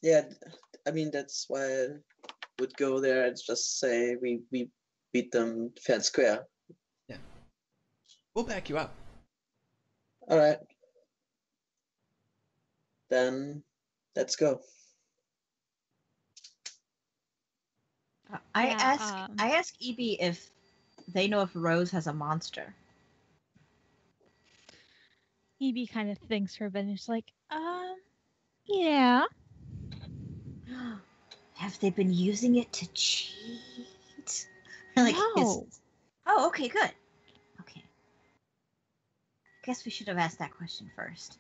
S2: Yeah, I mean that's why I would go there and just say we beat them fair and square.
S1: Yeah. We'll back you up.
S2: All right. Then let's go.
S3: I ask EB if they know if Rose has a monster.
S4: EB kind of thinks for a bit and is like, yeah.
S3: Have they been using it to cheat? Like,
S4: No.
S3: Oh, okay, good. Okay. Guess we should have asked that question first.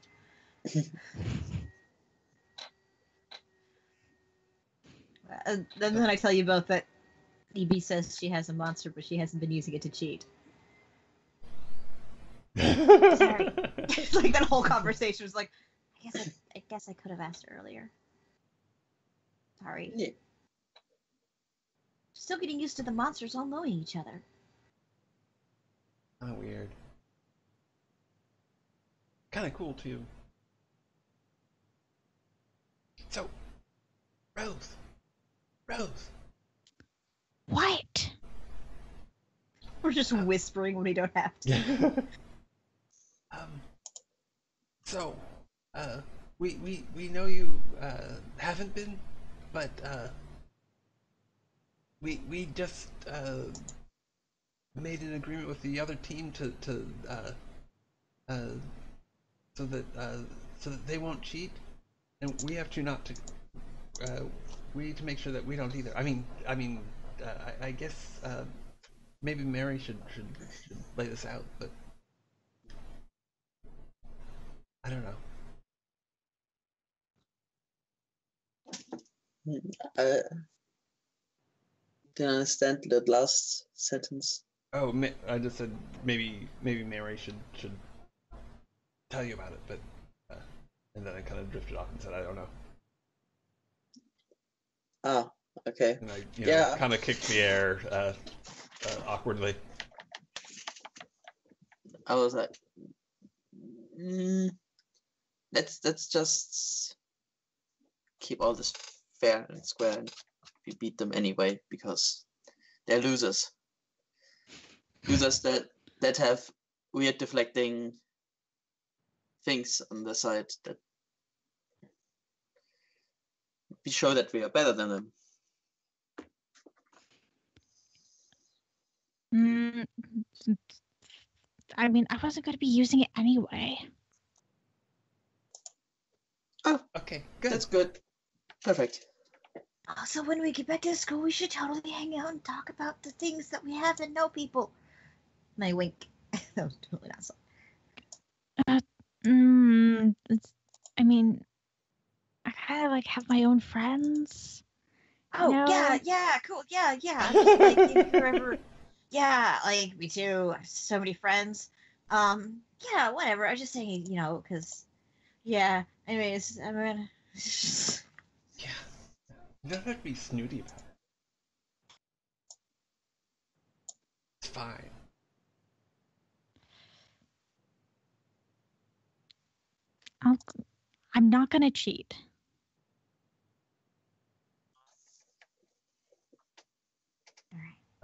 S3: Then I tell you both that EB says she has a monster, but she hasn't been using it to cheat. Sorry. It's like that whole conversation was like, I guess I could have asked earlier. Sorry.
S2: Yeah.
S3: Still getting used to the monsters all knowing each other.
S1: Kind of weird. Kind of cool too. So, Rose.
S4: What?
S3: We're just whispering when we don't have to.
S1: So, we know you haven't been, but we just made an agreement with the other team to so that they won't cheat, and we have to not to we need to make sure that we don't either. I guess maybe Mary should lay this out, but I don't know.
S2: I didn't understand that last sentence.
S1: Oh, I just said maybe Mary should tell you about it, but and then I kind of drifted off and said I don't know.
S2: Ah, okay.
S1: And I kind of kicked the air awkwardly.
S2: I was like, let's just keep all this fair and square, and we beat them anyway because they're losers. Losers that have weird deflecting things on the side that we show that we are better than them.
S4: I mean, I wasn't going to be using it anyway.
S2: Oh,
S1: okay, good.
S2: That's good. Perfect.
S3: Also, when we get back to school, we should totally hang out and talk about the things that we have and know people. And I wink. That was totally not so.
S4: I mean, I kind of like have my own friends.
S3: Oh,
S4: No.
S3: yeah, cool, yeah. Just, like, if you're ever, yeah, like, me too. I have so many friends. Yeah, whatever. I was just saying, because, yeah. Anyways, I mean,
S1: Yeah, you don't have to be snooty about it. It's fine.
S4: I'm not gonna cheat.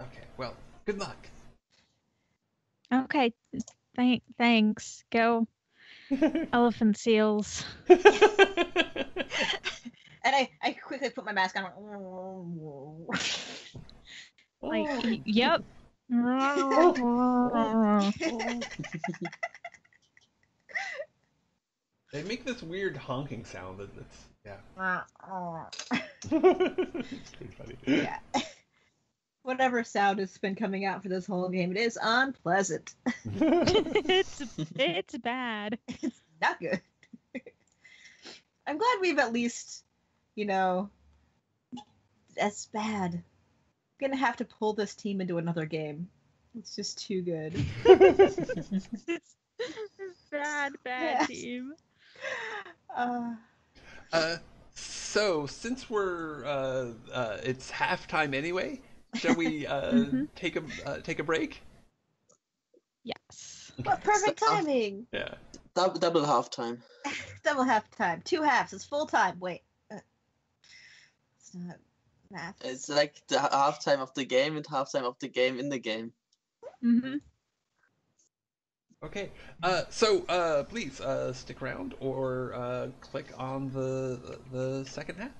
S1: Okay, well, good luck.
S4: Okay, thanks. Go, elephant seals.
S3: and I quickly put my mask on.
S4: Like, yep.
S1: They make this weird honking sound that's yeah. It's pretty funny.
S3: Yeah. Whatever sound has been coming out for this whole game, it is unpleasant.
S4: It's bad.
S3: It's not good. I'm glad we've at least, that's bad. I'm gonna have to pull this team into another game. It's just too good.
S4: Bad
S3: Yes.
S4: team.
S1: So since we're it's halftime anyway, shall we take a break?
S4: Yes.
S3: What perfect timing!
S1: Yeah.
S2: Double halftime.
S3: Double half time. 2 halves. It's full time. Wait. It's not math.
S2: It's like the halftime of the game and halftime of the game in the game.
S4: Mm-hmm.
S1: Okay. So please stick around or click on the second half.